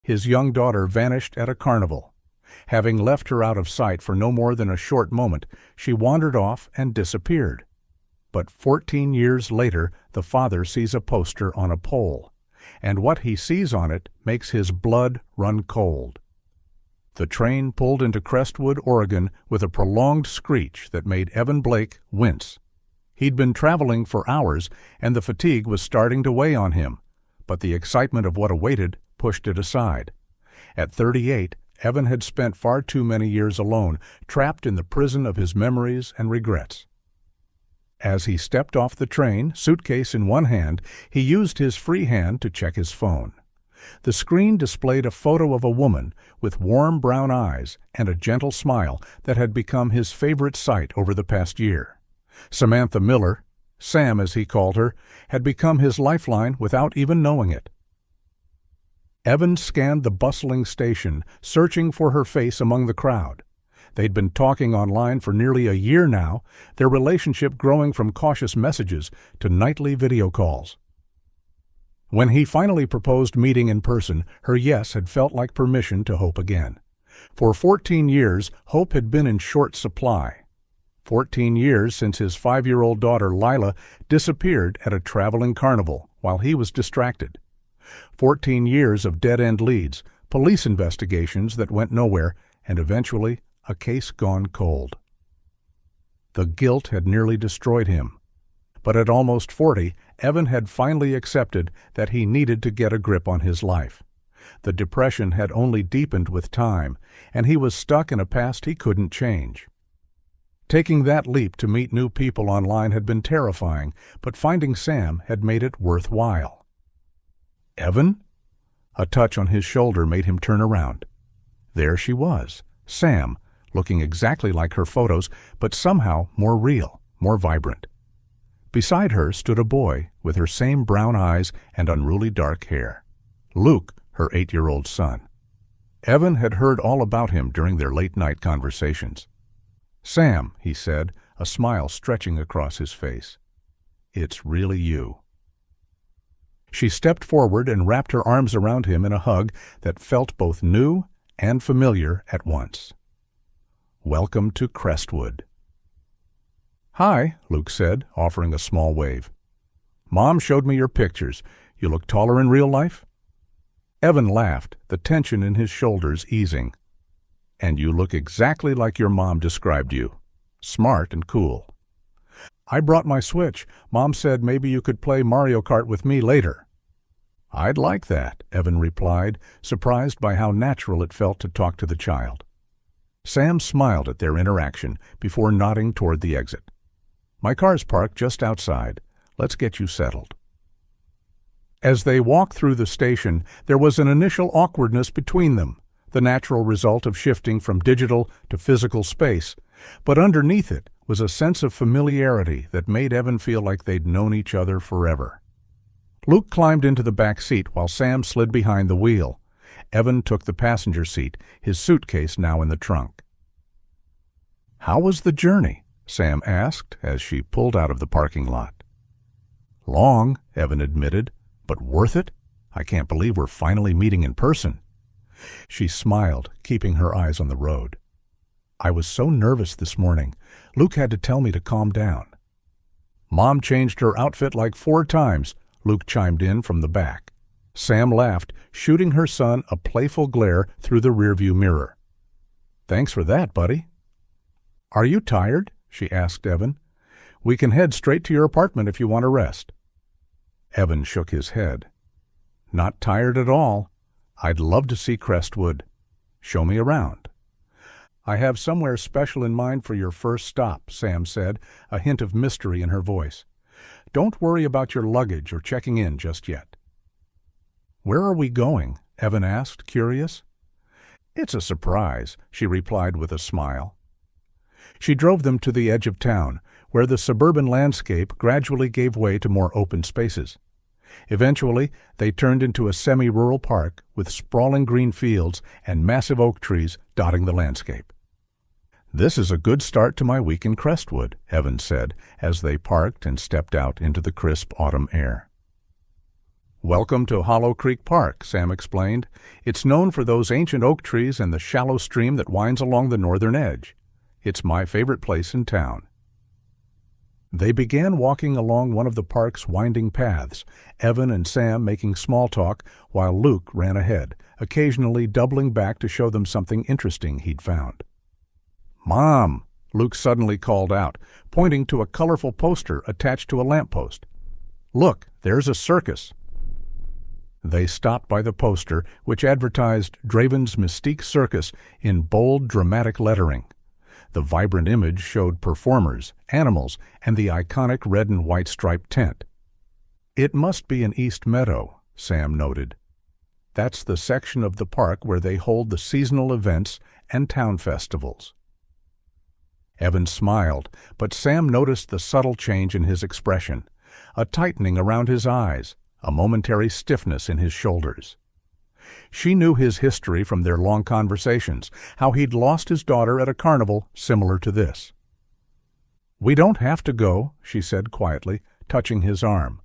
His young daughter vanished at a carnival. Having left her out of sight for no more than a short moment, she wandered off and disappeared. But 14 years later, the father sees a poster on a pole, and what he sees on it makes his blood run cold. The train pulled into Crestwood, Oregon, with a prolonged screech that made Evan Blake wince. He'd been traveling for hours, and the fatigue was starting to weigh on him, but the excitement of what awaited pushed it aside. At 38, Evan had spent far too many years alone, trapped in the prison of his memories and regrets. As he stepped off the train, suitcase in one hand, he used his free hand to check his phone. The screen displayed a photo of a woman with warm brown eyes and a gentle smile that had become his favorite sight over the past year. Samantha Miller, Sam as he called her, had become his lifeline without even knowing it. Evan scanned the bustling station, searching for her face among the crowd. They'd been talking online for nearly a year now, their relationship growing from cautious messages to nightly video calls. When he finally proposed meeting in person, her yes had felt like permission to hope again. For 14 years, hope had been in short supply. 14 years since his 5-year-old daughter Lila disappeared at a traveling carnival while he was distracted. 14 years of dead-end leads, police investigations that went nowhere, and eventually a case gone cold. The guilt had nearly destroyed him. But at almost 40, Evan had finally accepted that he needed to get a grip on his life. The depression had only deepened with time, and he was stuck in a past he couldn't change. Taking that leap to meet new people online had been terrifying, but finding Sam had made it worthwhile. "Evan?" A touch on his shoulder made him turn around. There she was, Sam, looking exactly like her photos, but somehow more real, more vibrant. Beside her stood a boy with her same brown eyes and unruly dark hair. Luke, her 8-year-old son. Evan had heard all about him during their late-night conversations. "Sam," he said, a smile stretching across his face. "It's really you." She stepped forward and wrapped her arms around him in a hug that felt both new and familiar at once. "Welcome to Crestwood." "Hi," Luke said, offering a small wave. "Mom showed me your pictures. You look taller in real life?" Evan laughed, the tension in his shoulders easing. "And you look exactly like your mom described you. Smart and cool." "I brought my Switch. Mom said maybe you could play Mario Kart with me later." "I'd like that," Evan replied, surprised by how natural it felt to talk to the child. Sam smiled at their interaction before nodding toward the exit. "My car's parked just outside. Let's get you settled." As they walked through the station, there was an initial awkwardness between them, the natural result of shifting from digital to physical space, but underneath it was a sense of familiarity that made Evan feel like they'd known each other forever. Luke climbed into the back seat while Sam slid behind the wheel. Evan took the passenger seat, his suitcase now in the trunk. "How was the journey?" Sam asked as she pulled out of the parking lot. "Long," Evan admitted, "but worth it? I can't believe we're finally meeting in person." She smiled, keeping her eyes on the road. "I was so nervous this morning. Luke had to tell me to calm down." "Mom changed her outfit like 4 times, Luke chimed in from the back. Sam laughed, shooting her son a playful glare through the rearview mirror. "Thanks for that, buddy." "Are you tired?" she asked Evan. "We can head straight to your apartment if you want to rest." Evan shook his head. "Not tired at all. I'd love to see Crestwood. Show me around." "I have somewhere special in mind for your first stop," Sam said, a hint of mystery in her voice. "Don't worry about your luggage or checking in just yet." "Where are we going?" Evan asked, curious. "It's a surprise," she replied with a smile. She drove them to the edge of town, where the suburban landscape gradually gave way to more open spaces. Eventually, they turned into a semi-rural park with sprawling green fields and massive oak trees dotting the landscape. "This is a good start to my week in Crestwood," Evan said, as they parked and stepped out into the crisp autumn air. "Welcome to Hollow Creek Park," Sam explained. "It's known for those ancient oak trees and the shallow stream that winds along the northern edge. It's my favorite place in town." They began walking along one of the park's winding paths, Evan and Sam making small talk while Luke ran ahead, occasionally doubling back to show them something interesting he'd found. "Mom!" Luke suddenly called out, pointing to a colorful poster attached to a lamppost. "Look, there's a circus." They stopped by the poster, which advertised Draven's Mystique Circus in bold, dramatic lettering. The vibrant image showed performers, animals, and the iconic red and white striped tent. "It must be in East Meadow," Sam noted. "That's the section of the park where they hold the seasonal events and town festivals." Evan smiled, but Sam noticed the subtle change in his expression, a tightening around his eyes, a momentary stiffness in his shoulders. She knew his history from their long conversations, how he'd lost his daughter at a carnival similar to this. "We don't have to go," she said quietly, touching his arm.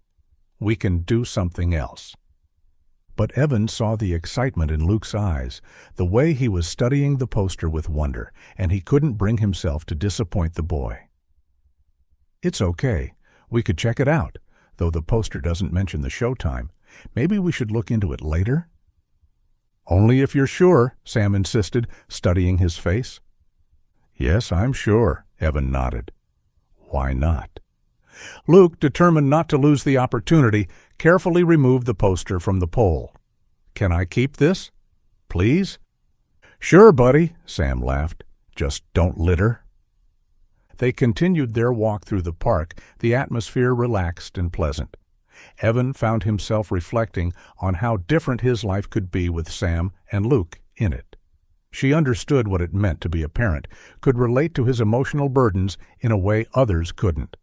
"We can do something else." But Evan saw the excitement in Luke's eyes, the way he was studying the poster with wonder, and he couldn't bring himself to disappoint the boy. "It's okay. We could check it out, though the poster doesn't mention the showtime. Maybe we should look into it later?" "Only if you're sure," Sam insisted, studying his face. "Yes, I'm sure," Evan nodded. "Why not?" Luke, determined not to lose the opportunity, carefully removed the poster from the pole. "Can I keep this? Please?" "Sure, buddy," Sam laughed. "Just don't litter." They continued their walk through the park, the atmosphere relaxed and pleasant. Evan found himself reflecting on how different his life could be with Sam and Luke in it. She understood what it meant to be a parent, could relate to his emotional burdens in a way others couldn't.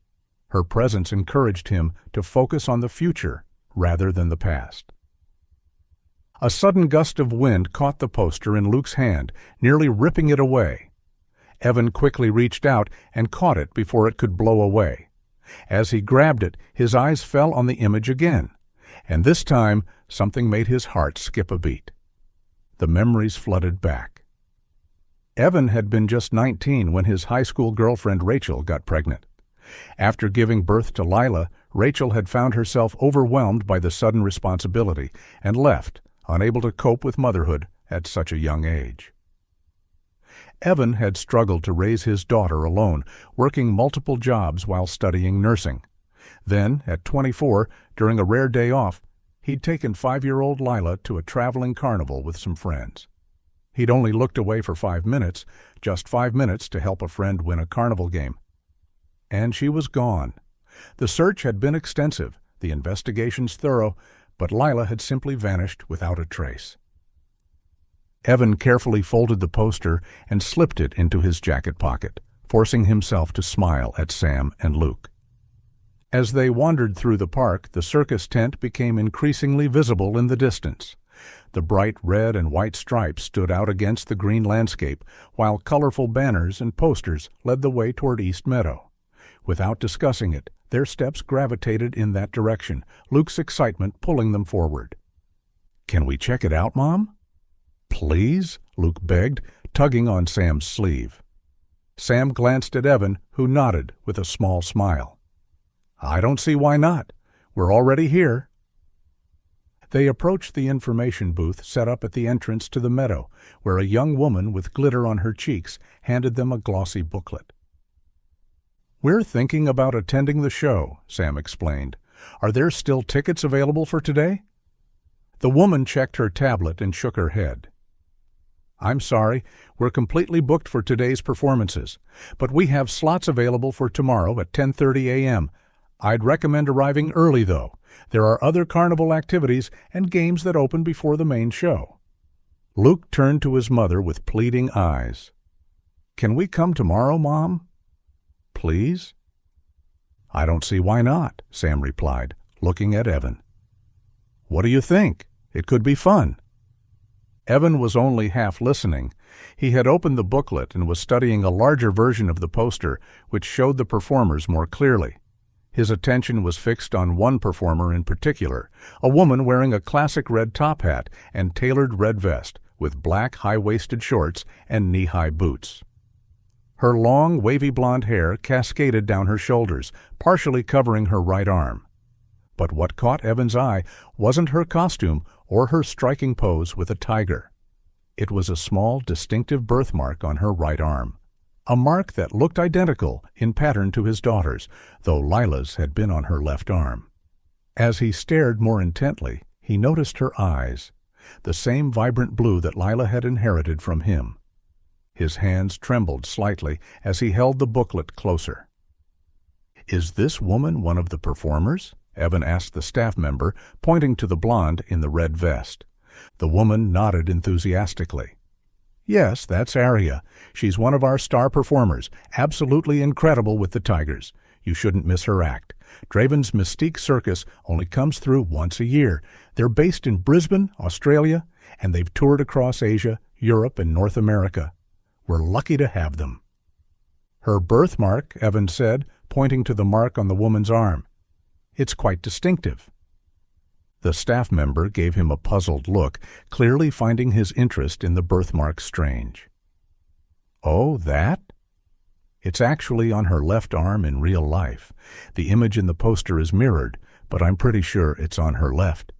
Her presence encouraged him to focus on the future rather than the past. A sudden gust of wind caught the poster in Luke's hand, nearly ripping it away. Evan quickly reached out and caught it before it could blow away. As he grabbed it, his eyes fell on the image again, and this time something made his heart skip a beat. The memories flooded back. Evan had been just 19 when his high school girlfriend Rachel got pregnant. After giving birth to Lila, Rachel had found herself overwhelmed by the sudden responsibility and left, unable to cope with motherhood at such a young age. Evan had struggled to raise his daughter alone, working multiple jobs while studying nursing. Then, at 24, during a rare day off, he'd taken 5-year-old Lila to a traveling carnival with some friends. He'd only looked away for 5 minutes, just 5 minutes to help a friend win a carnival game. And she was gone. The search had been extensive, the investigations thorough, but Lila had simply vanished without a trace. Evan carefully folded the poster and slipped it into his jacket pocket, forcing himself to smile at Sam and Luke. As they wandered through the park, the circus tent became increasingly visible in the distance. The bright red and white stripes stood out against the green landscape, while colorful banners and posters led the way toward East Meadow. Without discussing it, their steps gravitated in that direction, Luke's excitement pulling them forward. "Can we check it out, Mom?" "Please?" Luke begged, tugging on Sam's sleeve. Sam glanced at Evan, who nodded with a small smile. "I don't see why not. We're already here." They approached the information booth set up at the entrance to the meadow, where a young woman with glitter on her cheeks handed them a glossy booklet. "We're thinking about attending the show," Sam explained. "Are there still tickets available for today?" The woman checked her tablet and shook her head. "I'm sorry, we're completely booked for today's performances, but we have slots available for tomorrow at 10:30 a.m. I'd recommend arriving early, though. There are other carnival activities and games that open before the main show." Luke turned to his mother with pleading eyes. "Can we come tomorrow, Mom? Please?" "I don't see why not," Sam replied, looking at Evan. "What do you think? It could be fun." Evan was only half listening. He had opened the booklet and was studying a larger version of the poster, which showed the performers more clearly. His attention was fixed on one performer in particular, a woman wearing a classic red top hat and tailored red vest with black high-waisted shorts and knee-high boots. Her long, wavy blonde hair cascaded down her shoulders, partially covering her right arm. But what caught Evan's eye wasn't her costume or her striking pose with a tiger. It was a small, distinctive birthmark on her right arm. A mark that looked identical in pattern to his daughter's, though Lila's had been on her left arm. As he stared more intently, he noticed her eyes, the same vibrant blue that Lila had inherited from him. His hands trembled slightly as he held the booklet closer. "Is this woman one of the performers?" Evan asked the staff member, pointing to the blonde in the red vest. The woman nodded enthusiastically. "Yes, that's Aria. She's one of our star performers, absolutely incredible with the tigers. You shouldn't miss her act. Draven's Mystique Circus only comes through once a year. They're based in Brisbane, Australia, and they've toured across Asia, Europe, and North America. We're lucky to have them." "Her birthmark," Evan said, pointing to the mark on the woman's arm. "It's quite distinctive." The staff member gave him a puzzled look, clearly finding his interest in the birthmark strange. "Oh, that? It's actually on her left arm in real life. The image in the poster is mirrored, but I'm pretty sure it's on her left."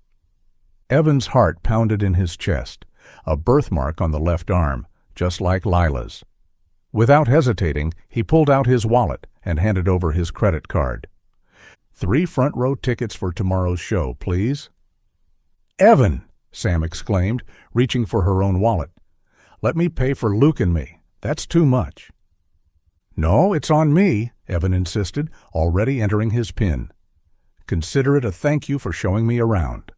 Evan's heart pounded in his chest. A birthmark on the left arm, just like Lila's. Without hesitating, he pulled out his wallet and handed over his credit card. 3 front-row tickets for tomorrow's show, please." "Evan!" Sam exclaimed, reaching for her own wallet. "Let me pay for Luke and me. That's too much." "No, it's on me," Evan insisted, already entering his PIN. "Consider it a thank you for showing me around."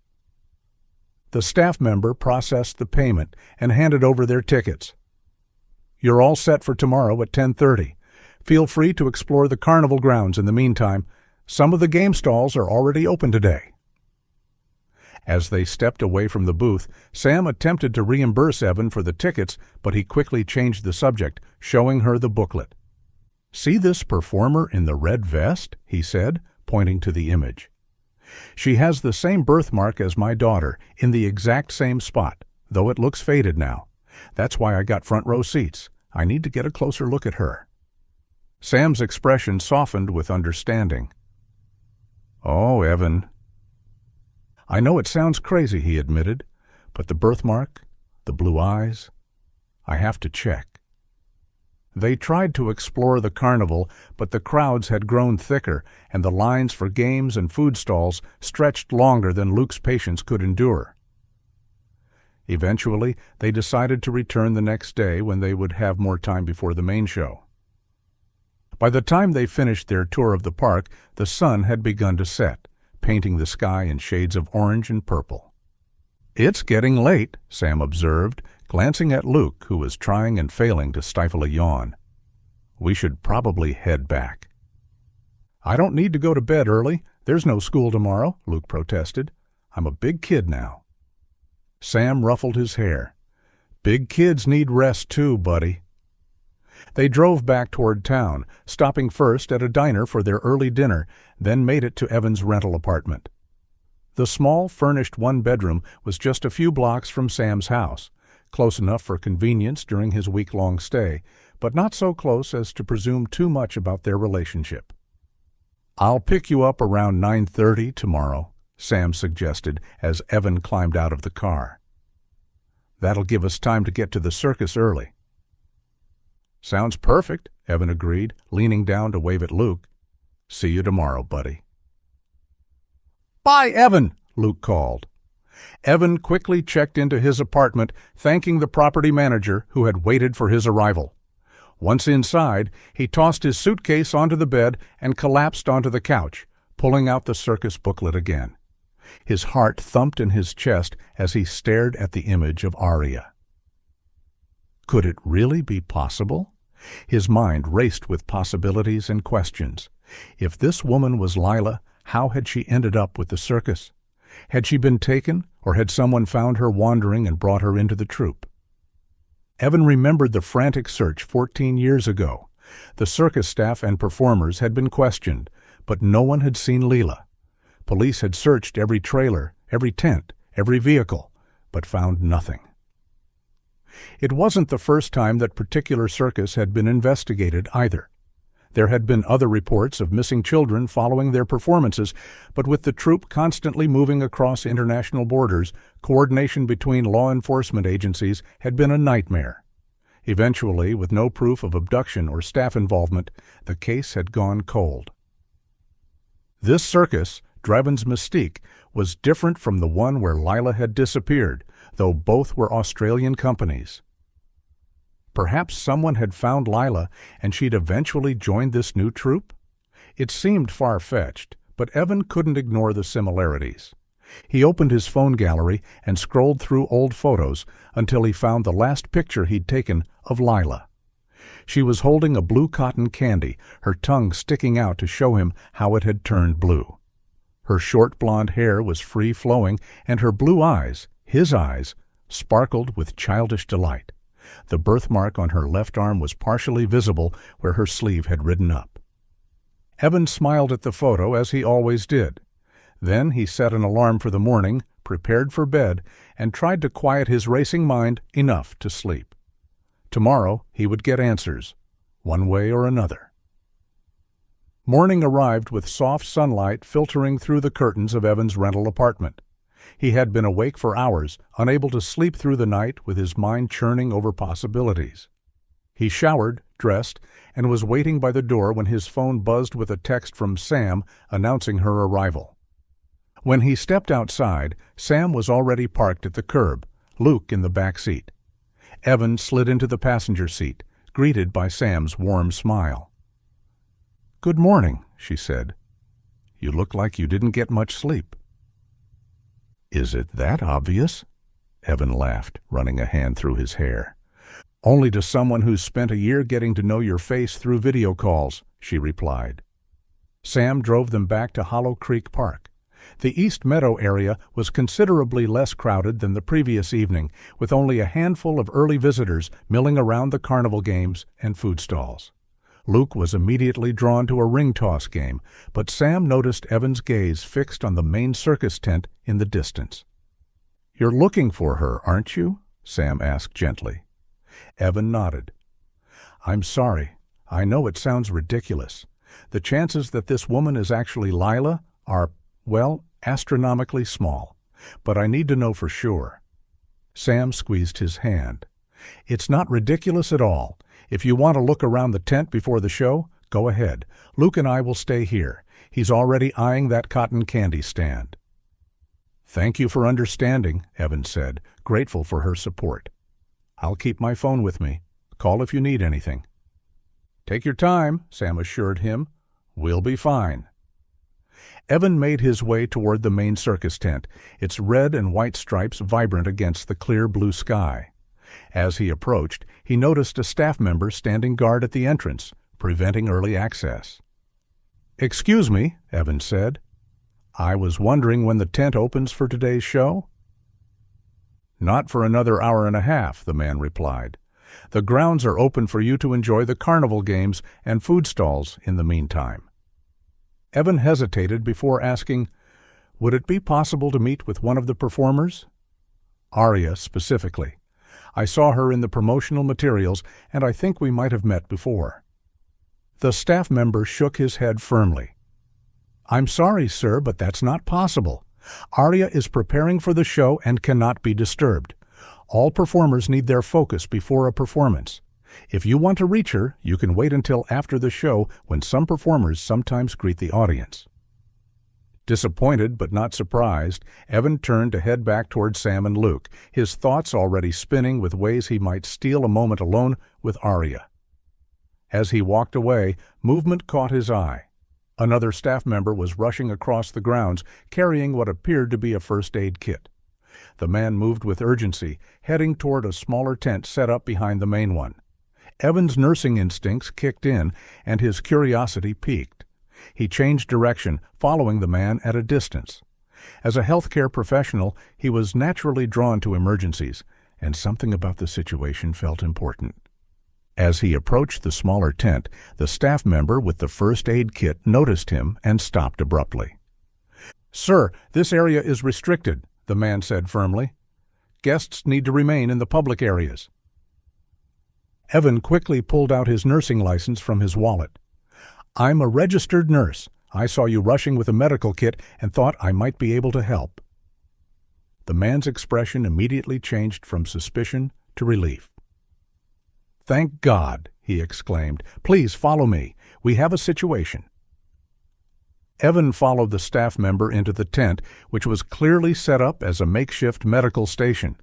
The staff member processed the payment and handed over their tickets. "You're all set for tomorrow at 10:30. Feel free to explore the carnival grounds in the meantime. Some of the game stalls are already open today." As they stepped away from the booth, Sam attempted to reimburse Evan for the tickets, but he quickly changed the subject, showing her the booklet. "See this performer in the red vest?" he said, pointing to the image. "She has the same birthmark as my daughter, in the exact same spot, though it looks faded now. That's why I got front row seats. I need to get a closer look at her." Sam's expression softened with understanding. "Oh, Evan." "I know it sounds crazy," he admitted, "but the birthmark, the blue eyes, I have to check." They tried to explore the carnival, but the crowds had grown thicker, and the lines for games and food stalls stretched longer than Luke's patience could endure. Eventually, they decided to return the next day when they would have more time before the main show. By the time they finished their tour of the park, the sun had begun to set, painting the sky in shades of orange and purple. "It's getting late," Sam observed, glancing at Luke, who was trying and failing to stifle a yawn. "We should probably head back." "I don't need to go to bed early. There's no school tomorrow," Luke protested. "I'm a big kid now." Sam ruffled his hair. "Big kids need rest too, buddy." They drove back toward town, stopping first at a diner for their early dinner, then made it to Evan's rental apartment. The small, furnished one-bedroom was just a few blocks from Sam's house, close enough for convenience during his week-long stay, but not so close as to presume too much about their relationship. "I'll pick you up around 9:30 tomorrow," Sam suggested as Evan climbed out of the car. "That'll give us time to get to the circus early." "Sounds perfect," Evan agreed, leaning down to wave at Luke. "See you tomorrow, buddy." "Bye, Evan," Luke called. Evan quickly checked into his apartment, thanking the property manager who had waited for his arrival. Once inside, he tossed his suitcase onto the bed and collapsed onto the couch, pulling out the circus booklet again. His heart thumped in his chest as he stared at the image of Aria. Could it really be possible? His mind raced with possibilities and questions. If this woman was Lila, how had she ended up with the circus? Had she been taken, or had someone found her wandering and brought her into the troupe? Evan remembered the frantic search 14 years ago. The circus staff and performers had been questioned, But no one had seen Leela. Police had searched every trailer, every tent, every vehicle, but found nothing. It wasn't the first time that particular circus had been investigated either. There had been other reports of missing children following their performances, but with the troupe constantly moving across international borders, coordination between law enforcement agencies had been a nightmare. Eventually, with no proof of abduction or staff involvement, the case had gone cold. This circus, Dreven's Mystique, was different from the one where Lila had disappeared, though both were Australian companies. Perhaps someone had found Lila and she'd eventually joined this new troupe? It seemed far-fetched, but Evan couldn't ignore the similarities. He opened his phone gallery and scrolled through old photos until he found the last picture he'd taken of Lila. She was holding a blue cotton candy, her tongue sticking out to show him how it had turned blue. Her short blonde hair was free-flowing, and her blue eyes, his eyes, sparkled with childish delight. The birthmark on her left arm was partially visible where her sleeve had ridden up. Evan smiled at the photo as he always did. Then he set an alarm for the morning, prepared for bed, and tried to quiet his racing mind enough to sleep. Tomorrow he would get answers, one way or another. Morning arrived with soft sunlight filtering through the curtains of Evan's rental apartment. He had been awake for hours, unable to sleep through the night with his mind churning over possibilities. He showered, dressed, and was waiting by the door when his phone buzzed with a text from Sam announcing her arrival. When he stepped outside, Sam was already parked at the curb, Luke in the back seat. Evan slid into the passenger seat, greeted by Sam's warm smile. "Good morning," she said. "You look like you didn't get much sleep." "Is it that obvious?" Evan laughed, running a hand through his hair. "Only to someone who's spent a year getting to know your face through video calls," she replied. Sam drove them back to Hollow Creek Park. The East Meadow area was considerably less crowded than the previous evening, with only a handful of early visitors milling around the carnival games and food stalls. Luke was immediately drawn to a ring toss game, but Sam noticed Evan's gaze fixed on the main circus tent in the distance. "You're looking for her, aren't you?" Sam asked gently. Evan nodded. "I'm sorry. I know it sounds ridiculous. The chances that this woman is actually Lila are, well, astronomically small. But I need to know for sure." Sam squeezed his hand. "It's not ridiculous at all. If you want to look around the tent before the show, go ahead. Luke and I will stay here. He's already eyeing that cotton candy stand." "Thank you for understanding," Evan said, grateful for her support. "I'll keep my phone with me. Call if you need anything." "Take your time," Sam assured him. "We'll be fine." Evan made his way toward the main circus tent, its red and white stripes vibrant against the clear blue sky. As he approached, he noticed a staff member standing guard at the entrance, preventing early access. "Excuse me," Evan said. "I was wondering when the tent opens for today's show?" "Not for another hour and a half," the man replied. "The grounds are open for you to enjoy the carnival games and food stalls in the meantime." Evan hesitated before asking, "Would it be possible to meet with one of the performers?" "Aria, specifically. I saw her in the promotional materials, and I think we might have met before." The staff member shook his head firmly. "I'm sorry, sir, but that's not possible. Aria is preparing for the show and cannot be disturbed. All performers need their focus before a performance. If you want to reach her, you can wait until after the show, when some performers sometimes greet the audience." Disappointed but not surprised, Evan turned to head back toward Sam and Luke, his thoughts already spinning with ways he might steal a moment alone with Aria. As he walked away, movement caught his eye. Another staff member was rushing across the grounds, carrying what appeared to be a first aid kit. The man moved with urgency, heading toward a smaller tent set up behind the main one. Evan's nursing instincts kicked in, and his curiosity piqued. He changed direction, following the man at a distance. As a healthcare professional, he was naturally drawn to emergencies, and something about the situation felt important. As he approached the smaller tent, the staff member with the first aid kit noticed him and stopped abruptly. "Sir, this area is restricted," the man said firmly. "Guests need to remain in the public areas." Evan quickly pulled out his nursing license from his wallet. "I'm a registered nurse. I saw you rushing with a medical kit and thought I might be able to help." The man's expression immediately changed from suspicion to relief. "Thank God," he exclaimed. "Please follow me. We have a situation." Evan followed the staff member into the tent, which was clearly set up as a makeshift medical station.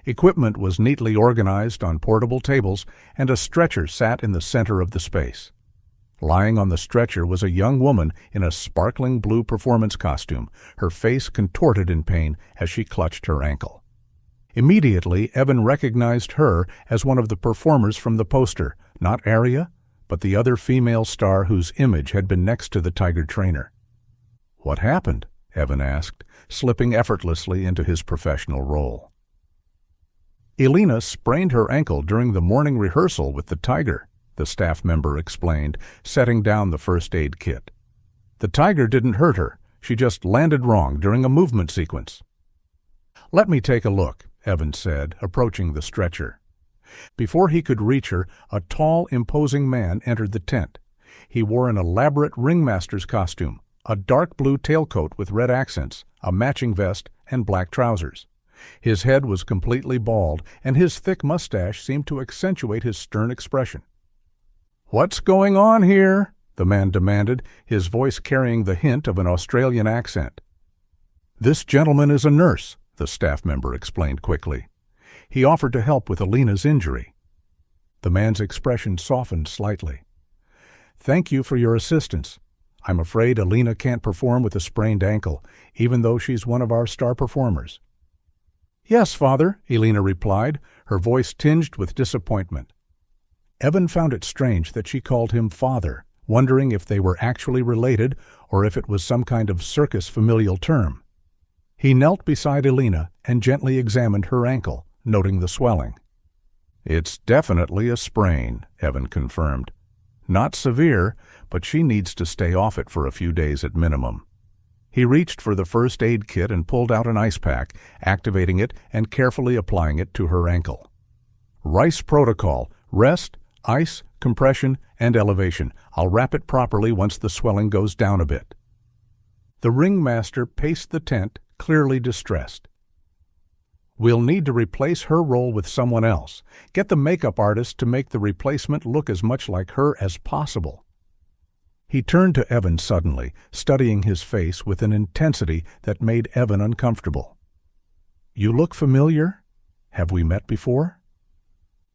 Equipment was neatly organized on portable tables, and a stretcher sat in the center of the space. Lying on the stretcher was a young woman in a sparkling blue performance costume, her face contorted in pain as she clutched her ankle. Immediately, Evan recognized her as one of the performers from the poster, not Aria, but the other female star whose image had been next to the tiger trainer. "What happened?" Evan asked, slipping effortlessly into his professional role. "Elena sprained her ankle during the morning rehearsal with the tiger," the staff member explained, setting down the first aid kit. "The tiger didn't hurt her. She just landed wrong during a movement sequence." "Let me take a look," Evan said, approaching the stretcher. Before he could reach her, a tall, imposing man entered the tent. He wore an elaborate ringmaster's costume, a dark blue tailcoat with red accents, a matching vest, and black trousers. His head was completely bald, and his thick mustache seemed to accentuate his stern expression. "What's going on here?" the man demanded, his voice carrying the hint of an Australian accent. "This gentleman is a nurse," the staff member explained quickly. "He offered to help with Elena's injury." The man's expression softened slightly. "Thank you for your assistance. I'm afraid Elena can't perform with a sprained ankle, even though she's one of our star performers." "Yes, Father," Elena replied, her voice tinged with disappointment. Evan found it strange that she called him Father, wondering if they were actually related or if it was some kind of circus familial term. He knelt beside Elena and gently examined her ankle, noting the swelling. "It's definitely a sprain," Evan confirmed. "Not severe, but she needs to stay off it for a few days at minimum." He reached for the first aid kit and pulled out an ice pack, activating it and carefully applying it to her ankle. "Rice protocol: rest, ice, compression, and elevation. I'll wrap it properly once the swelling goes down a bit." The ringmaster paced the tent, clearly distressed. "We'll need to replace her role with someone else. Get the makeup artist to make the replacement look as much like her as possible." He turned to Evan suddenly, studying his face with an intensity that made Evan uncomfortable. "You look familiar. Have we met before?"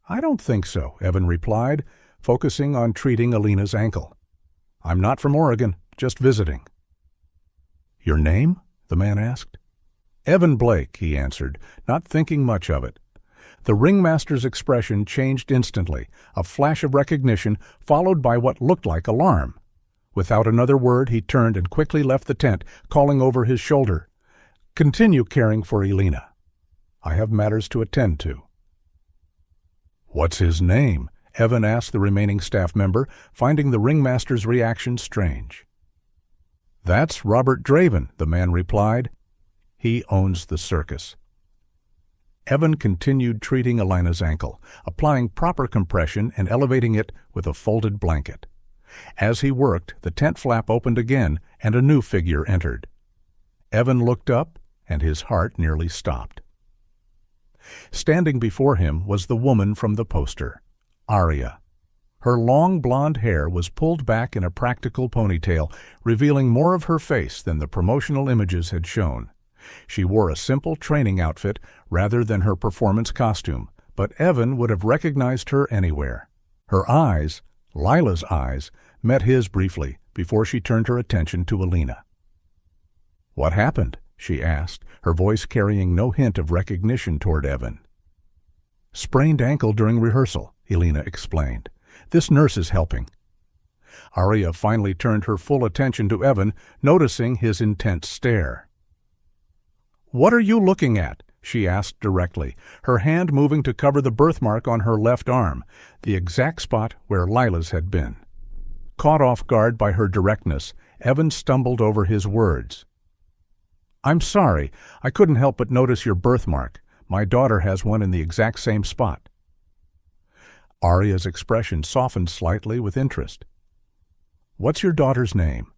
"I don't think so," Evan replied, focusing on treating Elena's ankle. "I'm not from Oregon, just visiting." "Your name?" the man asked. "Evan Blake," he answered, not thinking much of it. The ringmaster's expression changed instantly, a flash of recognition followed by what looked like alarm. Without another word, he turned and quickly left the tent, calling over his shoulder, "Continue caring for Elena. I have matters to attend to." "What's his name?" Evan asked the remaining staff member, finding the ringmaster's reaction strange. "That's Robert Draven," the man replied. "He owns the circus." Evan continued treating Elena's ankle, applying proper compression and elevating it with a folded blanket. As he worked, the tent flap opened again and a new figure entered. Evan looked up and his heart nearly stopped. Standing before him was the woman from the poster, Aria. Her long blonde hair was pulled back in a practical ponytail, revealing more of her face than the promotional images had shown. She wore a simple training outfit rather than her performance costume, but Evan would have recognized her anywhere. Her eyes, Lila's eyes, met his briefly before she turned her attention to Elena. "What happened?" she asked, her voice carrying no hint of recognition toward Evan. "Sprained ankle during rehearsal," Elena explained. "This nurse is helping." Aria finally turned her full attention to Evan, noticing his intense stare. "What are you looking at?" she asked directly, her hand moving to cover the birthmark on her left arm, the exact spot where Lila's had been. Caught off guard by her directness, Evan stumbled over his words. "I'm sorry, I couldn't help but notice your birthmark. My daughter has one in the exact same spot." Aria's expression softened slightly with interest. "What's your daughter's name?"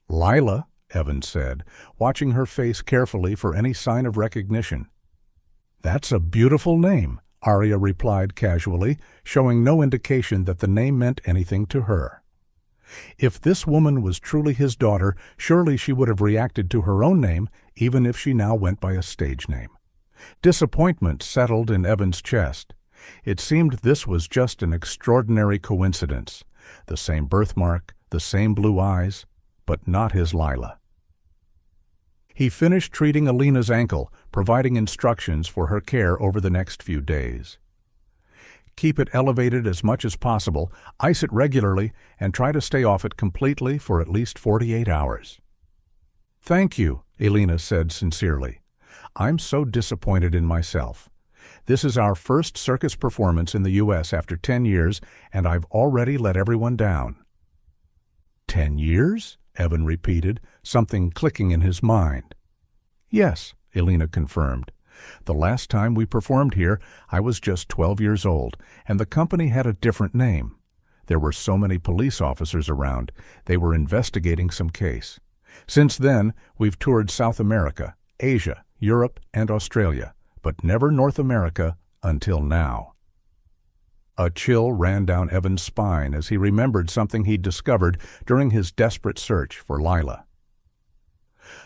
"Lila," Evan said, watching her face carefully for any sign of recognition. "That's a beautiful name," Aria replied casually, showing no indication that the name meant anything to her. If this woman was truly his daughter, surely she would have reacted to her own name, even if she now went by a stage name. Disappointment settled in Evan's chest. It seemed this was just an extraordinary coincidence. The same birthmark, the same blue eyes, but not his Lila. He finished treating Alina's ankle, providing instructions for her care over the next few days. Keep it elevated as much as possible, ice it regularly, and try to stay off it completely for at least 48 hours. "Thank you," Alina said sincerely. "I'm so disappointed in myself. This is our first circus performance in the U.S. after 10 years, and I've already let everyone down." 10 years? Evan repeated, something clicking in his mind. "Yes," Alina confirmed. "The last time we performed here, I was just 12 years old, and the company had a different name. There were so many police officers around, they were investigating some case. Since then, we've toured South America, Asia, Europe, and Australia, but never North America until now." A chill ran down Evan's spine as he remembered something he'd discovered during his desperate search for Lila.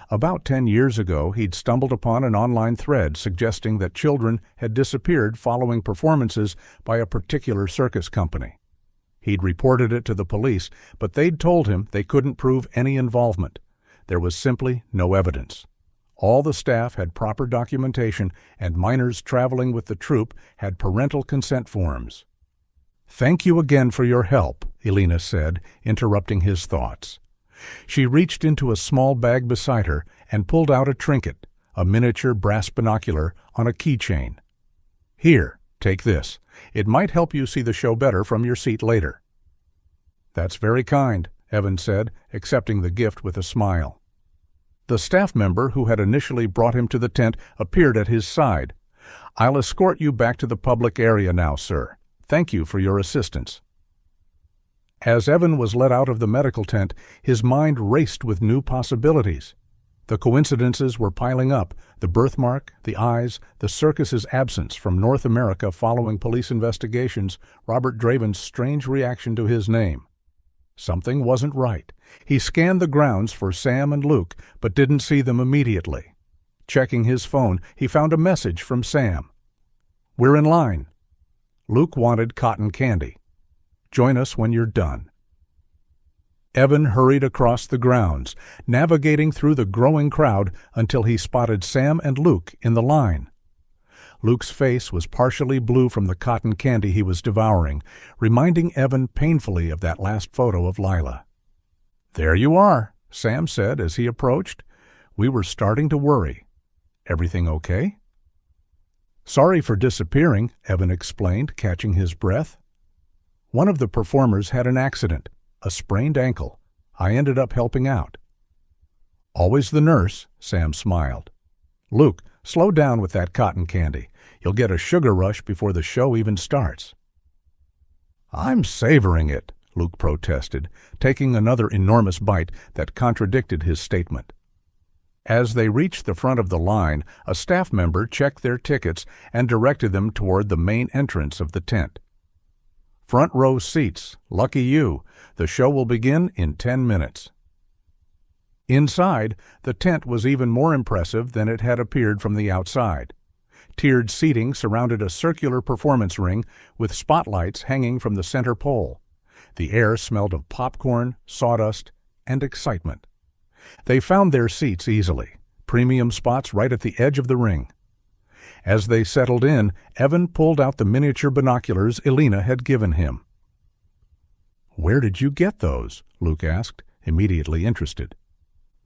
About 10 years ago, he'd stumbled upon an online thread suggesting that children had disappeared following performances by a particular circus company. He'd reported it to the police, but they'd told him they couldn't prove any involvement. There was simply no evidence. All the staff had proper documentation, and minors traveling with the troupe had parental consent forms. "Thank you again for your help," Alina said, interrupting his thoughts. She reached into a small bag beside her and pulled out a trinket, a miniature brass binocular on a keychain. "Here, take this. It might help you see the show better from your seat later." "That's very kind," Evan said, accepting the gift with a smile. The staff member who had initially brought him to the tent appeared at his side. "I'll escort you back to the public area now, sir. Thank you for your assistance." As Evan was let out of the medical tent, his mind raced with new possibilities. The coincidences were piling up: the birthmark, the eyes, the circus's absence from North America following police investigations, Robert Draven's strange reaction to his name. Something wasn't right. He scanned the grounds for Sam and Luke, but didn't see them immediately. Checking his phone, he found a message from Sam. "We're in line." Luke wanted cotton candy. "Join us when you're done." Evan hurried across the grounds, navigating through the growing crowd until he spotted Sam and Luke in the line. Luke's face was partially blue from the cotton candy he was devouring, reminding Evan painfully of that last photo of Lila. "There you are," Sam said as he approached. "We were starting to worry. Everything okay?" "Sorry for disappearing," Evan explained, catching his breath. "One of the performers had an accident, a sprained ankle. I ended up helping out." "Always the nurse," Sam smiled. "Luke, slow down with that cotton candy. You'll get a sugar rush before the show even starts." "I'm savoring it," Luke protested, taking another enormous bite that contradicted his statement. As they reached the front of the line, a staff member checked their tickets and directed them toward the main entrance of the tent. "Front row seats. Lucky you. The show will begin in 10 minutes." Inside, the tent was even more impressive than it had appeared from the outside. Tiered seating surrounded a circular performance ring with spotlights hanging from the center pole. The air smelled of popcorn, sawdust, and excitement. They found their seats easily, premium spots right at the edge of the ring. As they settled in, Evan pulled out the miniature binoculars Alina had given him. "Where did you get those?" Luke asked, immediately interested.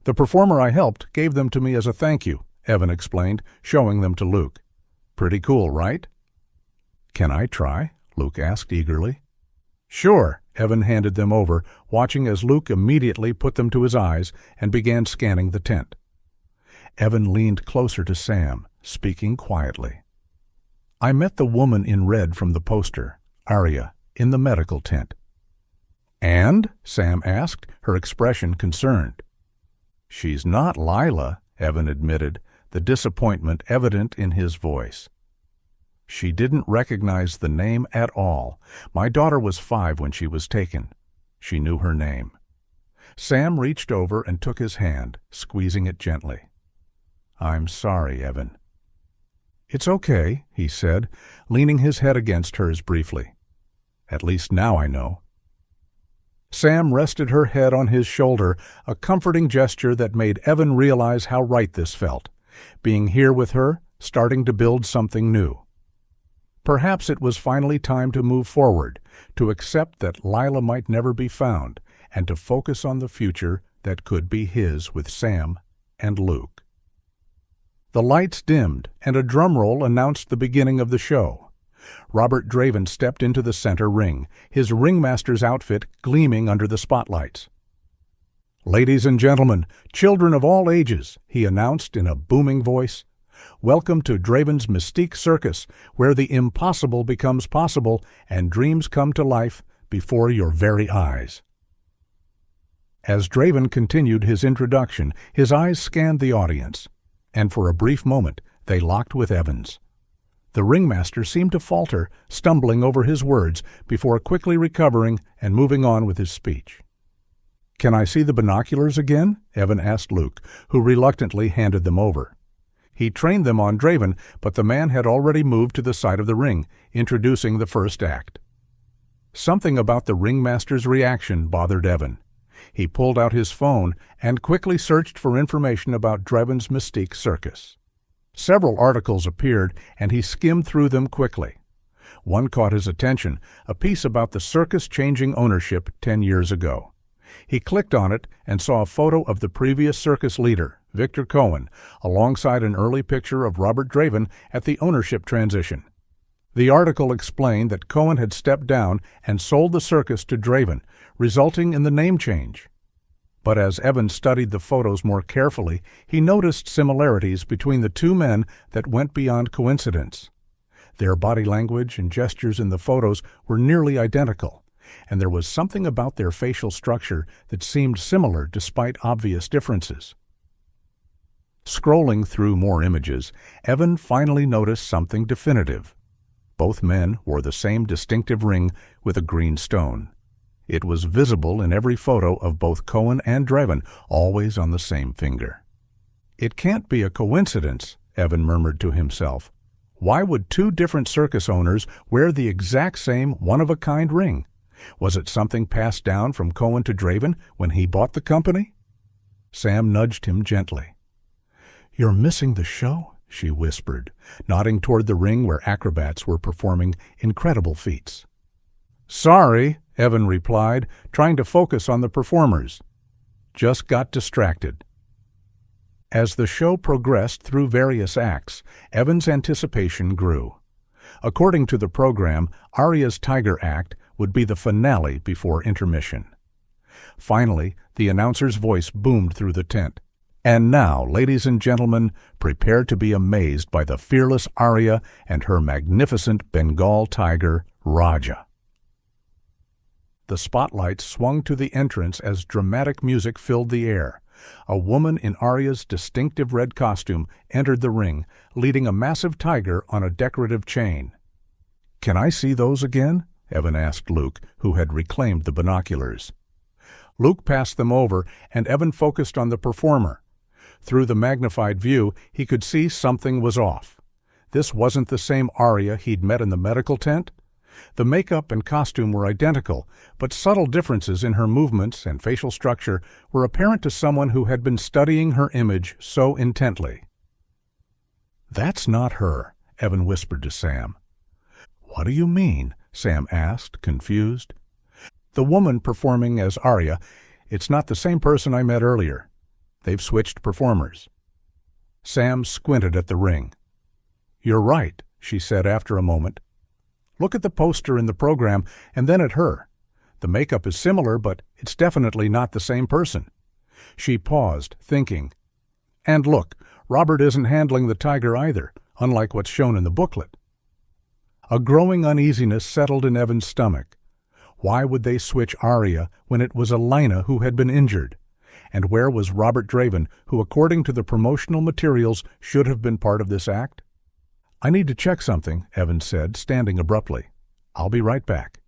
"The performer I helped gave them to me as a thank you," Evan explained, showing them to Luke. "Pretty cool, right?" "Can I try?" Luke asked eagerly. "Sure." Evan handed them over, watching as Luke immediately put them to his eyes and began scanning the tent. Evan leaned closer to Sam, speaking quietly. "I met the woman in red from the poster, Arya, in the medical tent." "And?" Sam asked, her expression concerned. "She's not Lila," Evan admitted, the disappointment evident in his voice. "She didn't recognize the name at all. My daughter was 5 when she was taken. She knew her name." Sam reached over and took his hand, squeezing it gently. "I'm sorry, Evan." "It's okay," he said, leaning his head against hers briefly. "At least now I know." Sam rested her head on his shoulder, a comforting gesture that made Evan realize how right this felt, being here with her, starting to build something new. Perhaps it was finally time to move forward, to accept that Lila might never be found, and to focus on the future that could be his with Sam and Luke. The lights dimmed, and a drum roll announced the beginning of the show. Robert Draven stepped into the center ring, his ringmaster's outfit gleaming under the spotlights. "Ladies and gentlemen, children of all ages," he announced in a booming voice, "welcome to Draven's Mystique Circus, where the impossible becomes possible and dreams come to life before your very eyes." As Draven continued his introduction, his eyes scanned the audience, and for a brief moment they locked with Evan's. The ringmaster seemed to falter, stumbling over his words before quickly recovering and moving on with his speech. "Can I see the binoculars again?" Evan asked Luke, who reluctantly handed them over. He trained them on Draven, but the man had already moved to the side of the ring, introducing the first act. Something about the ringmaster's reaction bothered Evan. He pulled out his phone and quickly searched for information about Draven's Mystique Circus. Several articles appeared, and he skimmed through them quickly. One caught his attention, a piece about the circus changing ownership 10 years ago. He clicked on it and saw a photo of the previous circus leader, Victor Cohen, alongside an early picture of Robert Draven at the ownership transition. The article explained that Cohen had stepped down and sold the circus to Draven, resulting in the name change. But as Evan studied the photos more carefully, he noticed similarities between the two men that went beyond coincidence. Their body language and gestures in the photos were nearly identical, and there was something about their facial structure that seemed similar despite obvious differences. Scrolling through more images, Evan finally noticed something definitive. Both men wore the same distinctive ring with a green stone. It was visible in every photo of both Cohen and Draven, always on the same finger. "It can't be a coincidence," Evan murmured to himself. "Why would 2 different circus owners wear the exact same one-of-a-kind ring? Was it something passed down from Cohen to Draven when he bought the company?" Sam nudged him gently. "You're missing the show," she whispered, nodding toward the ring where acrobats were performing incredible feats. "Sorry," Evan replied, trying to focus on the performers. "Just got distracted." As the show progressed through various acts, Evan's anticipation grew. According to the program, Arya's Tiger Act would be the finale before intermission. Finally, the announcer's voice boomed through the tent. "And now, ladies and gentlemen, prepare to be amazed by the fearless Arya and her magnificent Bengal tiger, Raja." The spotlight swung to the entrance as dramatic music filled the air. A woman in Arya's distinctive red costume entered the ring, leading a massive tiger on a decorative chain. "Can I see those again?" Evan asked Luke, who had reclaimed the binoculars. Luke passed them over, and Evan focused on the performer. Through the magnified view, he could see something was off. This wasn't the same Arya he'd met in the medical tent. The makeup and costume were identical, but subtle differences in her movements and facial structure were apparent to someone who had been studying her image so intently. "That's not her," Evan whispered to Sam. "What do you mean?" Sam asked, confused. "The woman performing as Arya, it's not the same person I met earlier. They've switched performers." Sam squinted at the ring. "You're right," she said after a moment. "Look at the poster in the program and then at her. The makeup is similar, but it's definitely not the same person." She paused, thinking. "And look, Robert isn't handling the tiger either, unlike what's shown in the booklet." A growing uneasiness settled in Evan's stomach. Why would they switch Arya when it was Elena who had been injured? And where was Robert Draven, who according to the promotional materials should have been part of this act? "I need to check something," Evan said, standing abruptly. "I'll be right back."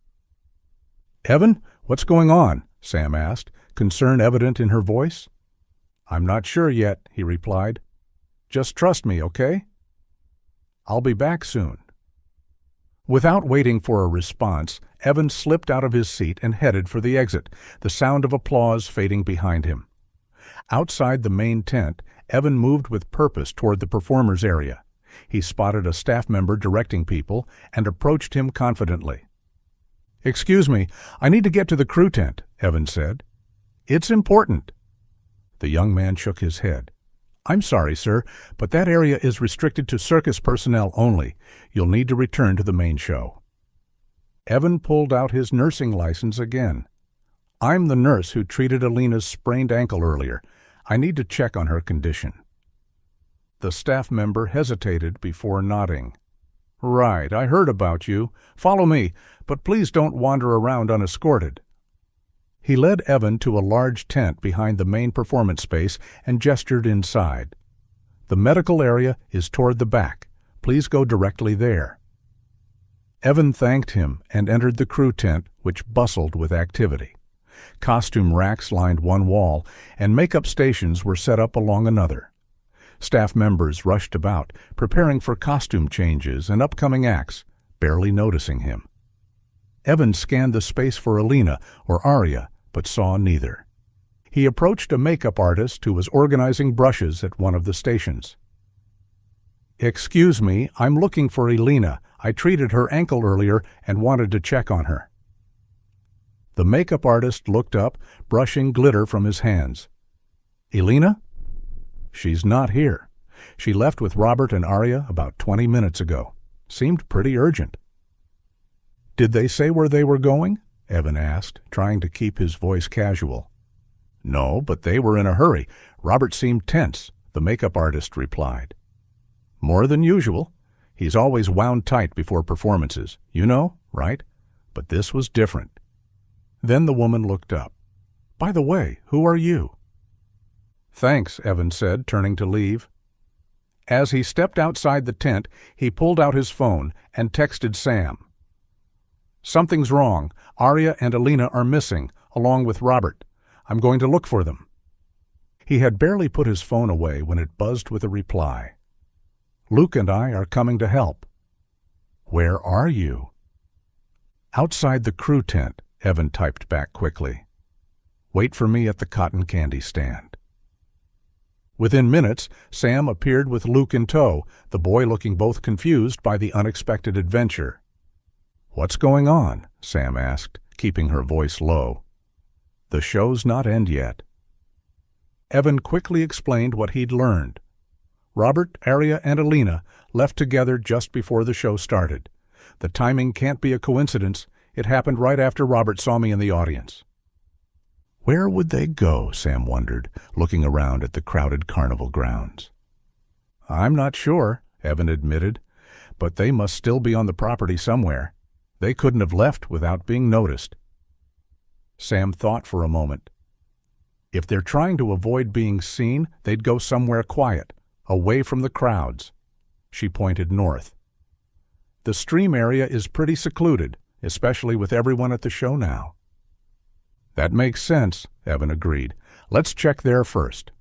"Evan, what's going on?" Sam asked, concern evident in her voice. "I'm not sure yet," he replied. "Just trust me, okay?" "I'll be back soon." Without waiting for a response, Evan slipped out of his seat and headed for the exit, the sound of applause fading behind him. Outside the main tent, Evan moved with purpose toward the performers' area. He spotted a staff member directing people and approached him confidently. "Excuse me, I need to get to the crew tent," Evan said. "It's important." The young man shook his head. "I'm sorry, sir, but that area is restricted to circus personnel only. You'll need to return to the main show." Evan pulled out his nursing license again. "I'm the nurse who treated Alina's sprained ankle earlier. I need to check on her condition." The staff member hesitated before nodding. "Right, I heard about you. Follow me, but please don't wander around unescorted." He led Evan to a large tent behind the main performance space and gestured inside. "The medical area is toward the back. Please go directly there." Evan thanked him and entered the crew tent, which bustled with activity. Costume racks lined one wall, and makeup stations were set up along another. Staff members rushed about, preparing for costume changes and upcoming acts, barely noticing him. Evan scanned the space for Alina or Arya, but saw neither. He approached a makeup artist who was organizing brushes at one of the stations. "Excuse me, I'm looking for Elena. I treated her ankle earlier and wanted to check on her." The makeup artist looked up, brushing glitter from his hands. "Elena? She's not here. She left with Robert and Arya about 20 minutes ago. Seemed pretty urgent." "Did they say where they were going?" Evan asked, trying to keep his voice casual. "No, but they were in a hurry. Robert seemed tense," the makeup artist replied. "More than usual. He's always wound tight before performances, you know, right? But this was different." Then the woman looked up. "By the way, who are you?" "Thanks," Evan said, turning to leave. As he stepped outside the tent, he pulled out his phone and texted Sam. "Something's wrong. Arya and Alina are missing, along with Robert. I'm going to look for them." He had barely put his phone away when it buzzed with a reply. "Luke and I are coming to help." "Where are you?" "Outside the crew tent," Evan typed back quickly. "Wait for me at the cotton candy stand." Within minutes, Sam appeared with Luke in tow, the boy looking both confused by the unexpected adventure. "What's going on?" Sam asked, keeping her voice low. "The show's not end yet." Evan quickly explained what he'd learned. Robert, Arya, and Alina left together just before the show started. The timing can't be a coincidence. It happened right after Robert saw me in the audience. Where would they go, Sam wondered, looking around at the crowded carnival grounds. "I'm not sure," Evan admitted, "but they must still be on the property somewhere. They couldn't have left without being noticed." Sam thought for a moment. If they're trying to avoid being seen, they'd go somewhere quiet, away from the crowds. She pointed north. The stream area is pretty secluded, especially with everyone at the show now. "That makes sense," Evan agreed. "Let's check there first."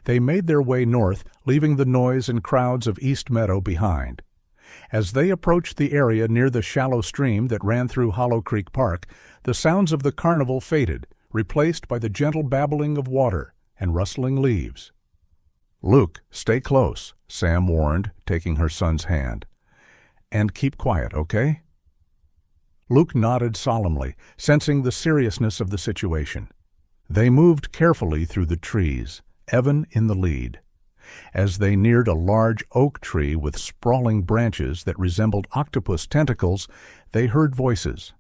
They made their way north, leaving the noise and crowds of East Meadow behind. As they approached the area near the shallow stream that ran through Hollow Creek Park, the sounds of the carnival faded, replaced by the gentle babbling of water and rustling leaves. "Luke, stay close," Sam warned, taking her son's hand. "And keep quiet, okay?" Luke nodded solemnly, sensing the seriousness of the situation. They moved carefully through the trees, Evan in the lead. As they neared a large oak tree with sprawling branches that resembled octopus tentacles, they heard voices.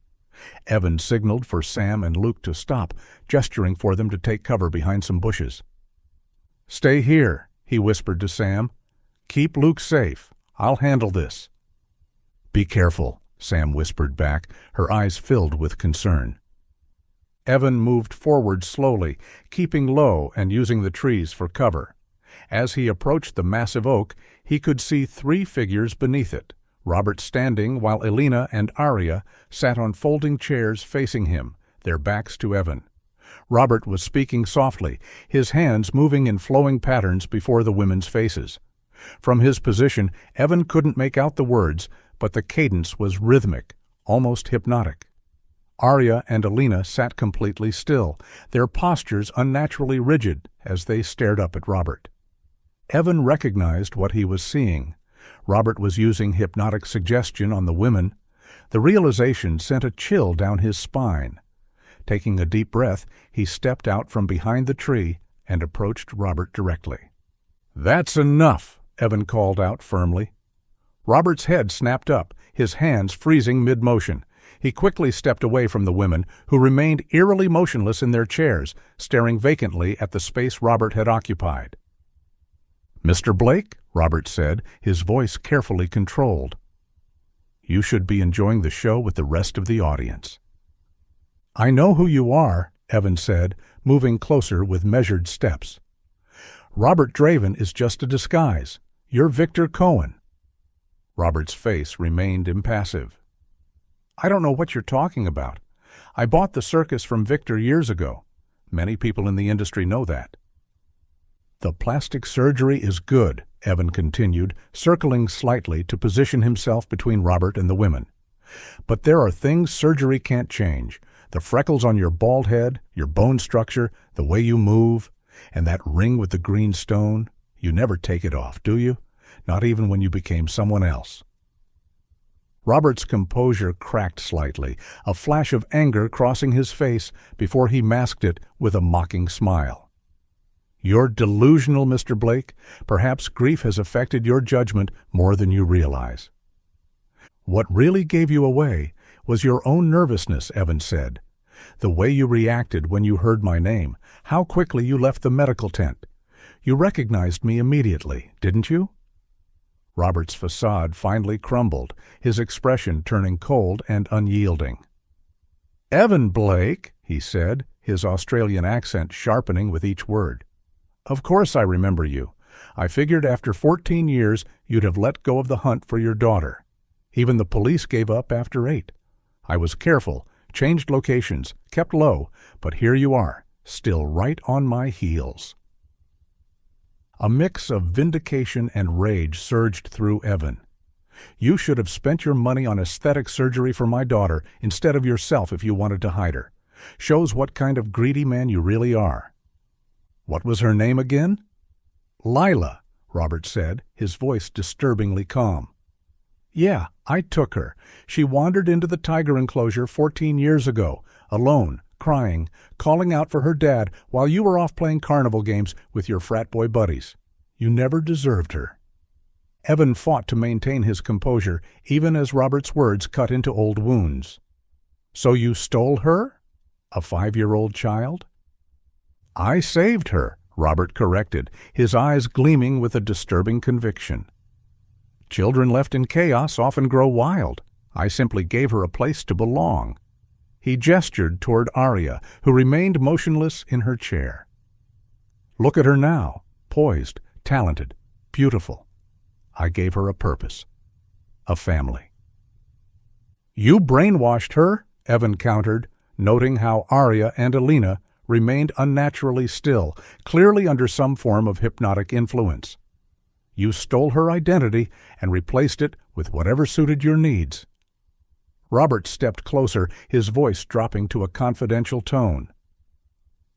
Evan signaled for Sam and Luke to stop, gesturing for them to take cover behind some bushes. "Stay here," he whispered to Sam. "Keep Luke safe. I'll handle this." "Be careful," Sam whispered back, her eyes filled with concern. Evan moved forward slowly, keeping low and using the trees for cover. As he approached the massive oak, he could see 3 figures beneath it, Robert standing while Elena and Arya sat on folding chairs facing him, their backs to Evan. Robert was speaking softly, his hands moving in flowing patterns before the women's faces. From his position, Evan couldn't make out the words, but the cadence was rhythmic, almost hypnotic. Arya and Elena sat completely still, their postures unnaturally rigid as they stared up at Robert. Evan recognized what he was seeing. Robert was using hypnotic suggestion on the women. The realization sent a chill down his spine. Taking a deep breath, he stepped out from behind the tree and approached Robert directly. "That's enough," Evan called out firmly. Robert's head snapped up, his hands freezing mid-motion. He quickly stepped away from the women, who remained eerily motionless in their chairs, staring vacantly at the space Robert had occupied. "Mr. Blake," Robert said, his voice carefully controlled. "You should be enjoying the show with the rest of the audience." "I know who you are," Evan said, moving closer with measured steps. "Robert Draven is just a disguise. You're Victor Cohen." Robert's face remained impassive. "I don't know what you're talking about. I bought the circus from Victor years ago. Many people in the industry know that." "The plastic surgery is good," Evan continued, circling slightly to position himself between Robert and the women. "But there are things surgery can't change. The freckles on your bald head, your bone structure, the way you move, and that ring with the green stone. You never take it off, do you? Not even when you became someone else." Robert's composure cracked slightly, a flash of anger crossing his face before he masked it with a mocking smile. "You're delusional, Mr. Blake. Perhaps grief has affected your judgment more than you realize." "What really gave you away was your own nervousness," Evan said. "The way you reacted when you heard my name, how quickly you left the medical tent. You recognized me immediately, didn't you?" Robert's facade finally crumbled, his expression turning cold and unyielding. "Evan Blake," he said, his Australian accent sharpening with each word. "Of course I remember you. I figured after 14 years you'd have let go of the hunt for your daughter. Even the police gave up after 8. I was careful, changed locations, kept low, but here you are, still right on my heels." A mix of vindication and rage surged through Evan. "You should have spent your money on aesthetic surgery for my daughter instead of yourself if you wanted to hide her. Shows what kind of greedy man you really are." "What was her name again?" "Lila," Robert said, his voice disturbingly calm. "Yeah, I took her. She wandered into the tiger enclosure 14 years ago, alone, crying, calling out for her dad while you were off playing carnival games with your frat boy buddies. You never deserved her." Evan fought to maintain his composure, even as Robert's words cut into old wounds. "So you stole her? A 5-year-old child?" "I saved her," Robert corrected, his eyes gleaming with a disturbing conviction. "Children left in chaos often grow wild. I simply gave her a place to belong." He gestured toward Arya, who remained motionless in her chair. "Look at her now, poised, talented, beautiful. I gave her a purpose, a family." "You brainwashed her," Evan countered, noting how Arya and Elena remained unnaturally still, clearly under some form of hypnotic influence. "You stole her identity and replaced it with whatever suited your needs." Robert stepped closer, his voice dropping to a confidential tone.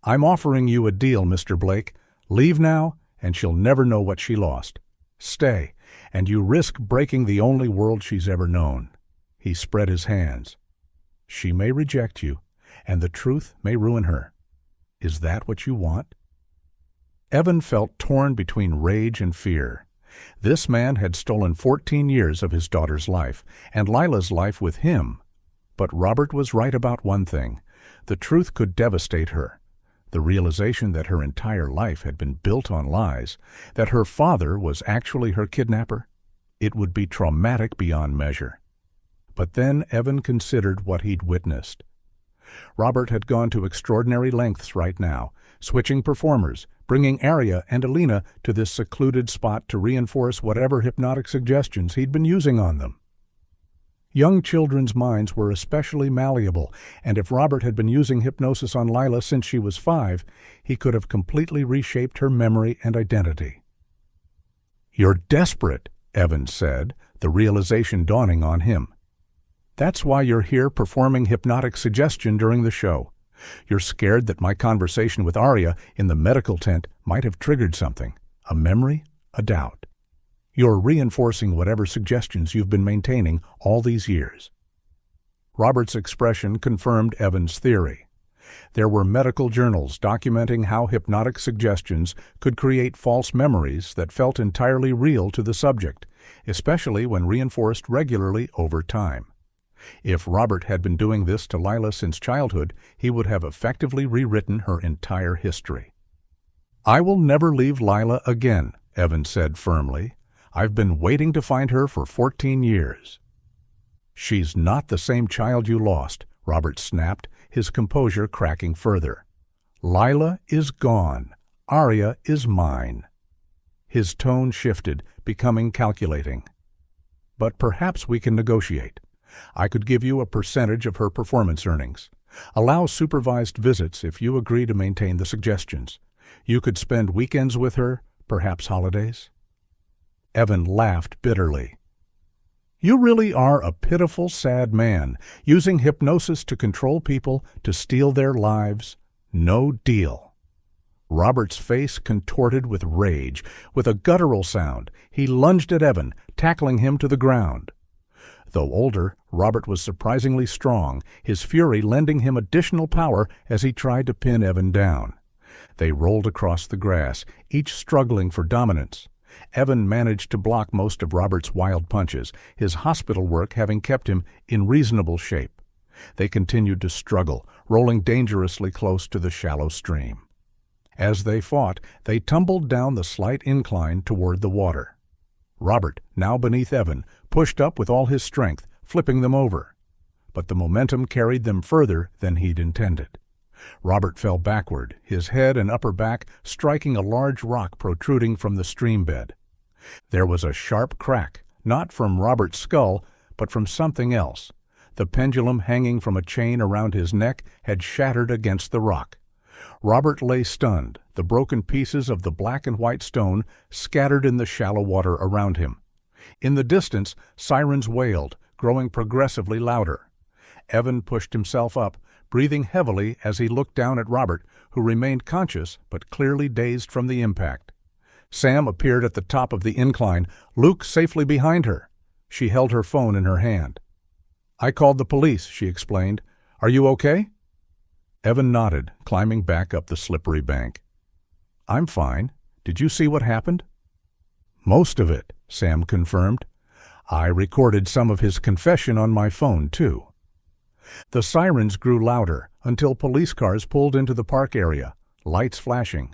"I'm offering you a deal, Mr. Blake. Leave now, and she'll never know what she lost. Stay, and you risk breaking the only world she's ever known." He spread his hands. "She may reject you, and the truth may ruin her. Is that what you want?" Evan felt torn between rage and fear. This man had stolen 14 years of his daughter's life, and Lila's life with him. But Robert was right about one thing. The truth could devastate her. The realization that her entire life had been built on lies, that her father was actually her kidnapper, it would be traumatic beyond measure. But then Evan considered what he'd witnessed. Robert had gone to extraordinary lengths right now, switching performers, bringing Arya and Alina to this secluded spot to reinforce whatever hypnotic suggestions he'd been using on them. Young children's minds were especially malleable, and if Robert had been using hypnosis on Lila since she was 5, he could have completely reshaped her memory and identity. "You're desperate," Evan said, the realization dawning on him. "That's why you're here performing hypnotic suggestion during the show. You're scared that my conversation with Arya in the medical tent might have triggered something, a memory, a doubt. You're reinforcing whatever suggestions you've been maintaining all these years." Robert's expression confirmed Evan's theory. There were medical journals documenting how hypnotic suggestions could create false memories that felt entirely real to the subject, especially when reinforced regularly over time. If Robert had been doing this to Lila since childhood, he would have effectively rewritten her entire history. "I will never leave Lila again," Evan said firmly. "I've been waiting to find her for 14 years. "She's not the same child you lost," Robert snapped, his composure cracking further. "Lila is gone. Arya is mine." His tone shifted, becoming calculating. "But perhaps we can negotiate. I could give you a percentage of her performance earnings. Allow supervised visits if you agree to maintain the suggestions. You could spend weekends with her, perhaps holidays." Evan laughed bitterly. "You really are a pitiful, sad man, using hypnosis to control people, to steal their lives. No deal." Robert's face contorted with rage. With a guttural sound, he lunged at Evan, tackling him to the ground. Though older, Robert was surprisingly strong, his fury lending him additional power as he tried to pin Evan down. They rolled across the grass, each struggling for dominance. Evan managed to block most of Robert's wild punches, his hospital work having kept him in reasonable shape. They continued to struggle, rolling dangerously close to the shallow stream. As they fought, they tumbled down the slight incline toward the water. Robert, now beneath Evan, pushed up with all his strength, flipping them over. But the momentum carried them further than he'd intended. Robert fell backward, his head and upper back striking a large rock protruding from the stream bed. There was a sharp crack, not from Robert's skull, but from something else. The pendulum hanging from a chain around his neck had shattered against the rock. Robert lay stunned, the broken pieces of the black and white stone scattered in the shallow water around him. In the distance, sirens wailed, growing progressively louder. Evan pushed himself up, breathing heavily as he looked down at Robert, who remained conscious but clearly dazed from the impact. Sam appeared at the top of the incline, Luke safely behind her. She held her phone in her hand. "I called the police," she explained. "Are you okay?" Evan nodded, climbing back up the slippery bank. "I'm fine. Did you see what happened?" "Most of it," Sam confirmed. "I recorded some of his confession on my phone, too." The sirens grew louder until police cars pulled into the park area, lights flashing.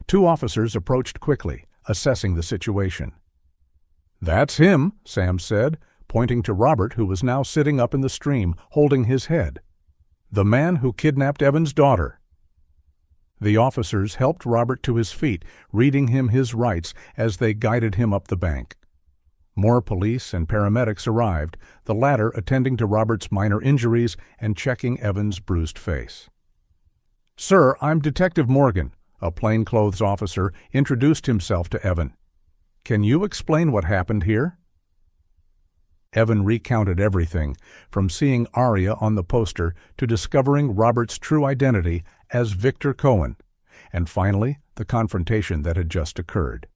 2 officers approached quickly, assessing the situation. "That's him," Sam said, pointing to Robert, who was now sitting up in the stream, holding his head. "The man who kidnapped Evan's daughter." The officers helped Robert to his feet, reading him his rights as they guided him up the bank. More police and paramedics arrived, the latter attending to Robert's minor injuries and checking Evan's bruised face. "Sir, I'm Detective Morgan," a plainclothes officer introduced himself to Evan. "Can you explain what happened here?" Evan recounted everything, from seeing Arya on the poster to discovering Robert's true identity as Victor Cohen, and finally the confrontation that had just occurred.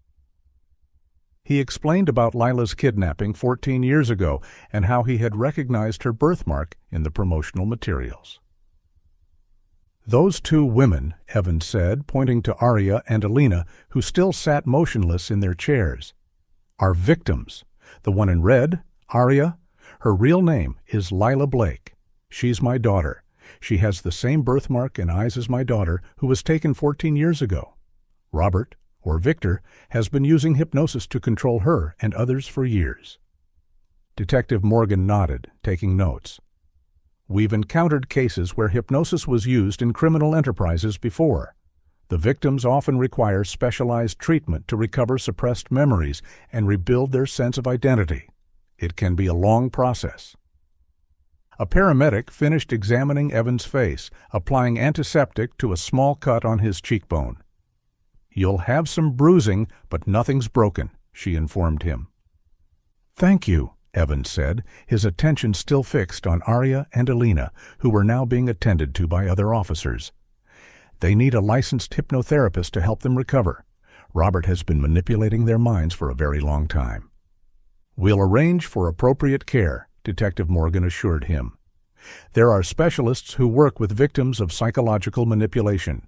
He explained about Lila's kidnapping 14 years ago and how he had recognized her birthmark in the promotional materials. "Those two women," Evans said, pointing to Arya and Alina, who still sat motionless in their chairs, "are victims. The one in red, Arya, her real name is Lila Blake. She's my daughter. She has the same birthmark and eyes as my daughter, who was taken 14 years ago. Robert, or Victor, has been using hypnosis to control her and others for years." Detective Morgan nodded, taking notes. "We've encountered cases where hypnosis was used in criminal enterprises before. The victims often require specialized treatment to recover suppressed memories and rebuild their sense of identity. It can be a long process." A paramedic finished examining Evan's face, applying antiseptic to a small cut on his cheekbone. "You'll have some bruising, but nothing's broken," she informed him. "Thank you," Evans said, his attention still fixed on Arya and Alina, who were now being attended to by other officers. "They need a licensed hypnotherapist to help them recover. Robert has been manipulating their minds for a very long time." "We'll arrange for appropriate care," Detective Morgan assured him. "There are specialists who work with victims of psychological manipulation.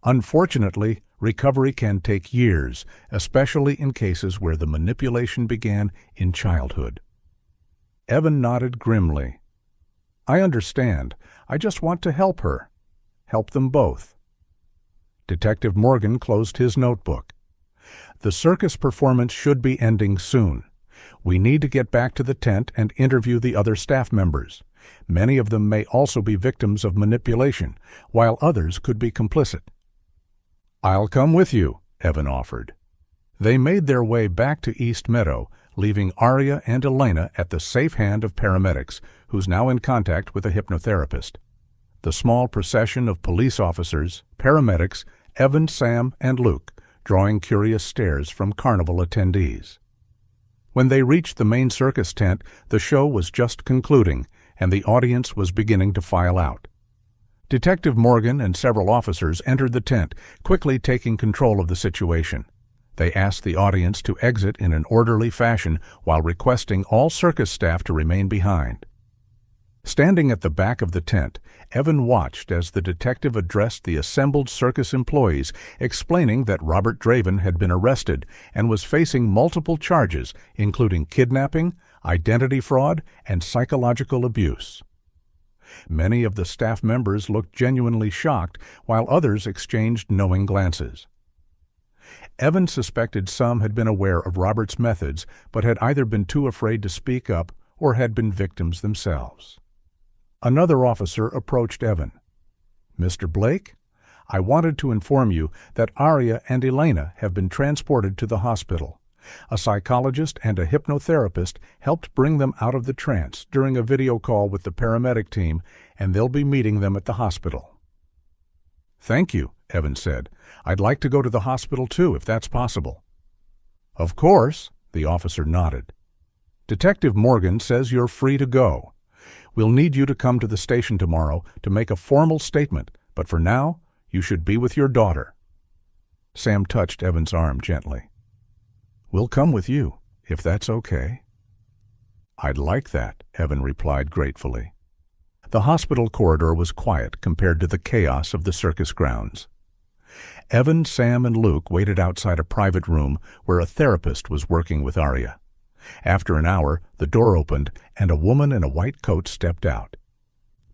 Unfortunately, recovery can take years, especially in cases where the manipulation began in childhood." Evan nodded grimly. "I understand. I just want to help her. Help them both." Detective Morgan closed his notebook. "The circus performance should be ending soon. We need to get back to the tent and interview the other staff members. Many of them may also be victims of manipulation, while others could be complicit." "I'll come with you," Evan offered. They made their way back to East Meadow, leaving Arya and Elena at the safe hand of paramedics, who's now in contact with a hypnotherapist. The small procession of police officers, paramedics, Evan, Sam, and Luke, drawing curious stares from Carnival attendees. When they reached the main circus tent, the show was just concluding, and the audience was beginning to file out. Detective Morgan and several officers entered the tent, quickly taking control of the situation. They asked the audience to exit in an orderly fashion while requesting all circus staff to remain behind. Standing at the back of the tent, Evan watched as the detective addressed the assembled circus employees, explaining that Robert Draven had been arrested and was facing multiple charges, including kidnapping, identity fraud, and psychological abuse. Many of the staff members looked genuinely shocked, while others exchanged knowing glances. Evan suspected some had been aware of Robert's methods, but had either been too afraid to speak up or had been victims themselves. Another officer approached Evan. "Mr. Blake, I wanted to inform you that Arya and Elena have been transported to the hospital. A psychologist and a hypnotherapist helped bring them out of the trance during a video call with the paramedic team, and they'll be meeting them at the hospital." "Thank you," Evan said. "I'd like to go to the hospital too, if that's possible." "Of course," the officer nodded. "Detective Morgan says you're free to go. We'll need you to come to the station tomorrow to make a formal statement, but for now, you should be with your daughter." Sam touched Evan's arm gently. "We'll come with you, if that's okay." "I'd like that," Evan replied gratefully. The hospital corridor was quiet compared to the chaos of the circus grounds. Evan, Sam, and Luke waited outside a private room where a therapist was working with Arya. After an hour, the door opened, and a woman in a white coat stepped out.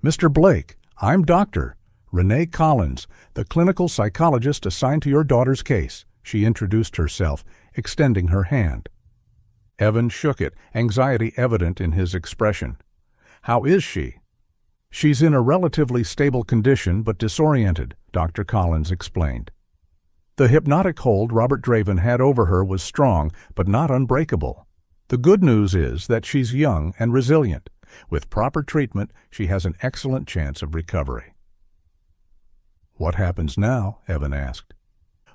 "Mr. Blake, I'm Dr. Renee Collins, the clinical psychologist assigned to your daughter's case," she introduced herself, extending her hand. Evan shook it, anxiety evident in his expression. "How is she?" "She's in a relatively stable condition but disoriented," Dr. Collins explained. "The hypnotic hold Robert Draven had over her was strong but not unbreakable. The good news is that she's young and resilient. With proper treatment, she has an excellent chance of recovery." "What happens now?" Evan asked.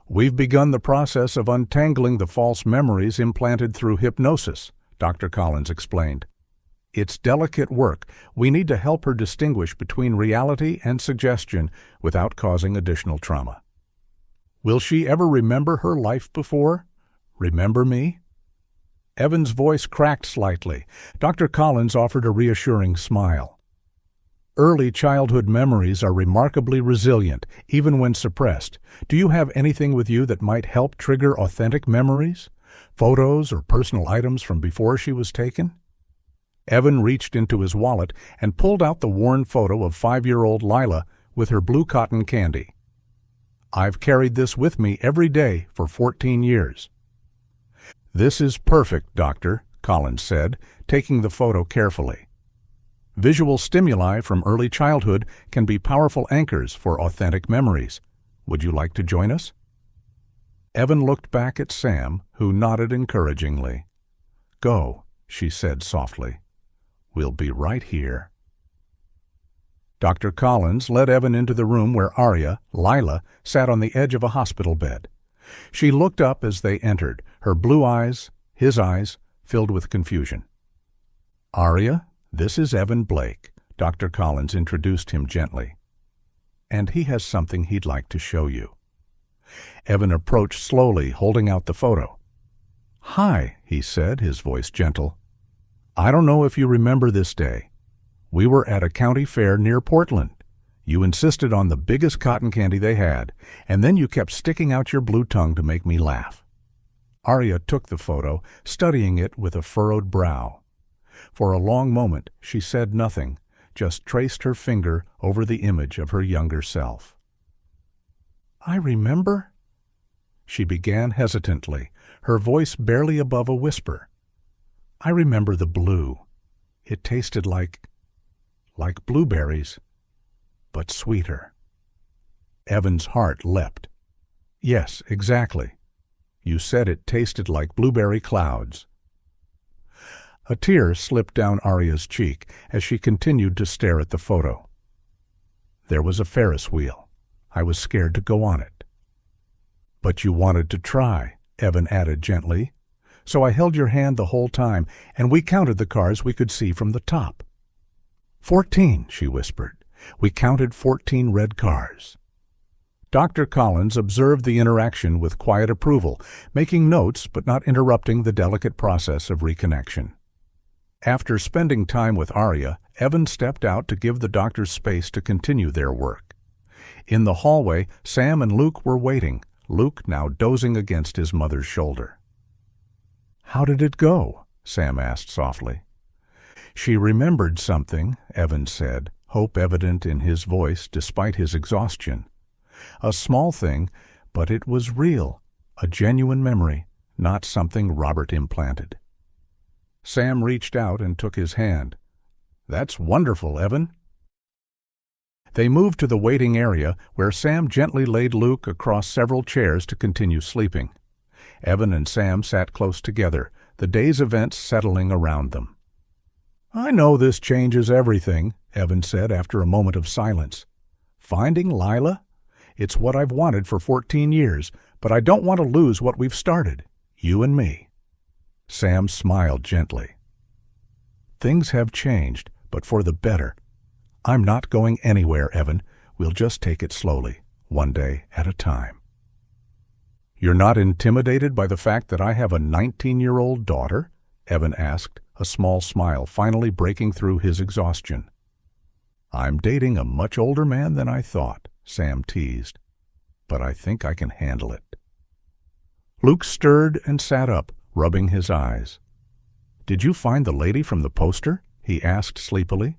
"We've begun the process of untangling the false memories implanted through hypnosis," Dr. Collins explained. "It's delicate work. We need to help her distinguish between reality and suggestion without causing additional trauma." "Will she ever remember her life before? Remember me?" Evan's voice cracked slightly. Dr. Collins offered a reassuring smile. Early childhood memories are remarkably resilient, even when suppressed. Do you have anything with you that might help trigger authentic memories? Photos or personal items from before she was taken? Evan reached into his wallet and pulled out the worn photo of 5-year-old Lila with her blue cotton candy. I've carried this with me every day for 14 years. This is perfect, Doctor, Collins said, taking the photo carefully. Visual stimuli from early childhood can be powerful anchors for authentic memories. Would you like to join us? Evan looked back at Sam, who nodded encouragingly. Go, she said softly. We'll be right here. Dr. Collins led Evan into the room where Arya, Lila, sat on the edge of a hospital bed. She looked up as they entered, her blue eyes, his eyes, filled with confusion. Arya, this is Evan Blake, Dr. Collins introduced him gently. And he has something he'd like to show you. Evan approached slowly, holding out the photo. Hi, he said, his voice gentle. I don't know if you remember this day. We were at a county fair near Portland. You insisted on the biggest cotton candy they had, and then you kept sticking out your blue tongue to make me laugh. Arya took the photo, studying it with a furrowed brow. For a long moment she said nothing, just traced her finger over the image of her younger self. I remember, she began hesitantly, her voice barely above a whisper. I remember the blue. It tasted like blueberries, but sweeter. Evan's heart leapt. Yes, exactly. You said it tasted like blueberry clouds. A tear slipped down Arya's cheek as she continued to stare at the photo. There was a Ferris wheel. I was scared to go on it. But you wanted to try, Evan added gently. So I held your hand the whole time, and we counted the cars we could see from the top. 14, she whispered. We counted 14 red cars. Dr. Collins observed the interaction with quiet approval, making notes but not interrupting the delicate process of reconnection. After spending time with Arya, Evan stepped out to give the doctors space to continue their work. In the hallway, Sam and Luke were waiting, Luke now dozing against his mother's shoulder. How did it go? Sam asked softly. She remembered something, Evan said, hope evident in his voice despite his exhaustion. A small thing, but it was real, a genuine memory, not something Robert implanted. Sam reached out and took his hand. That's wonderful, Evan. They moved to the waiting area where Sam gently laid Luke across several chairs to continue sleeping. Evan and Sam sat close together, the day's events settling around them. I know this changes everything, Evan said after a moment of silence. Finding Lila? It's what I've wanted for 14 years, but I don't want to lose what we've started, you and me. Sam smiled gently. Things have changed, but for the better. I'm not going anywhere, Evan. We'll just take it slowly, one day at a time. You're not intimidated by the fact that I have a 19-year-old daughter? Evan asked, a small smile finally breaking through his exhaustion. I'm dating a much older man than I thought, Sam teased, but I think I can handle it. Luke stirred and sat up, rubbing his eyes. Did you find the lady from the poster? He asked sleepily.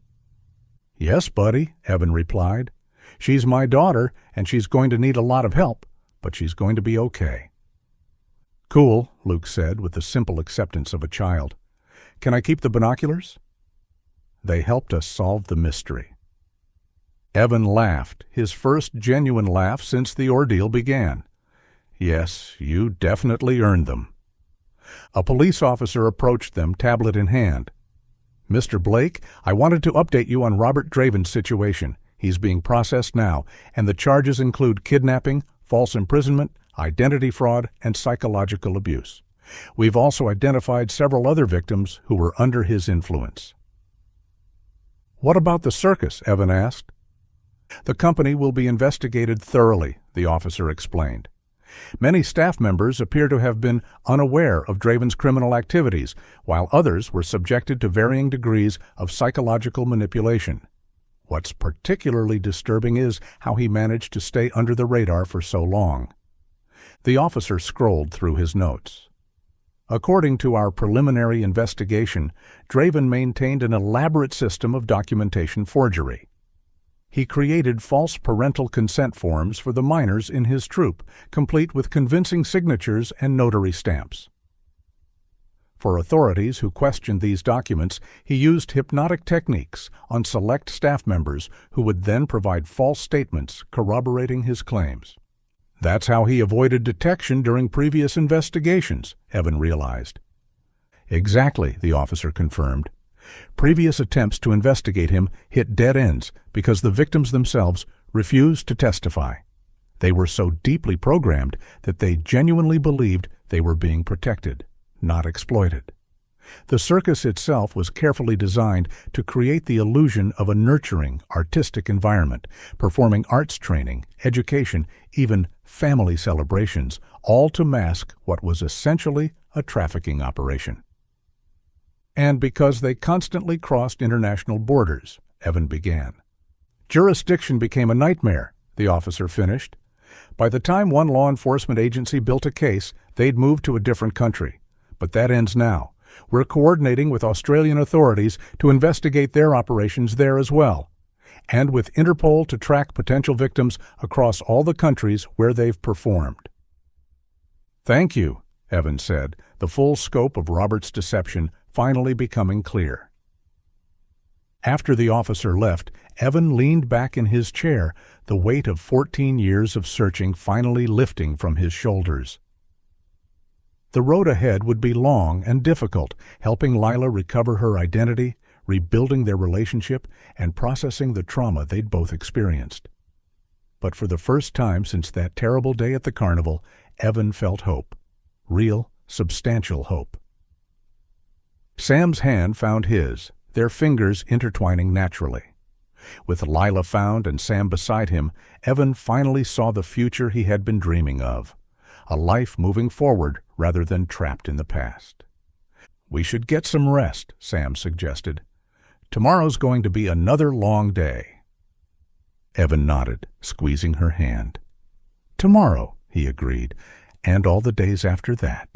Yes, buddy, Evan replied. She's my daughter, and she's going to need a lot of help, but she's going to be okay. Cool, Luke said with the simple acceptance of a child. Can I keep the binoculars? They helped us solve the mystery. Evan laughed, his first genuine laugh since the ordeal began. Yes, you definitely earned them. A police officer approached them, tablet in hand. Mr. Blake, I wanted to update you on Robert Draven's situation. He's being processed now, and the charges include kidnapping, false imprisonment, identity fraud, and psychological abuse. We've also identified several other victims who were under his influence. What about the circus? Evan asked. The company will be investigated thoroughly, the officer explained. Many staff members appear to have been unaware of Draven's criminal activities, while others were subjected to varying degrees of psychological manipulation. What's particularly disturbing is how he managed to stay under the radar for so long. The officer scrolled through his notes. According to our preliminary investigation, Draven maintained an elaborate system of documentation forgery. He created false parental consent forms for the minors in his troop, complete with convincing signatures and notary stamps. For authorities who questioned these documents, he used hypnotic techniques on select staff members who would then provide false statements corroborating his claims. That's how he avoided detection during previous investigations, Evan realized. Exactly, the officer confirmed. Previous attempts to investigate him hit dead ends because the victims themselves refused to testify. They were so deeply programmed that they genuinely believed they were being protected, not exploited. The circus itself was carefully designed to create the illusion of a nurturing, artistic environment, performing arts training, education, even family celebrations, all to mask what was essentially a trafficking operation. And because they constantly crossed international borders, Evan began. Jurisdiction became a nightmare, the officer finished. By the time one law enforcement agency built a case, they'd moved to a different country. But that ends now. We're coordinating with Australian authorities to investigate their operations there as well, and with Interpol to track potential victims across all the countries where they've performed. Thank you, Evan said, the full scope of Robert's deception finally becoming clear. After the officer left, Evan leaned back in his chair, the weight of 14 years of searching finally lifting from his shoulders. The road ahead would be long and difficult, helping Lila recover her identity, rebuilding their relationship, and processing the trauma they'd both experienced. But for the first time since that terrible day at the carnival, Evan felt hope. Real, substantial hope. Sam's hand found his, their fingers intertwining naturally. With Lila found and Sam beside him, Evan finally saw the future he had been dreaming of. A life moving forward rather than trapped in the past. We should get some rest, Sam suggested. Tomorrow's going to be another long day. Evan nodded, squeezing her hand. Tomorrow, he agreed, and all the days after that.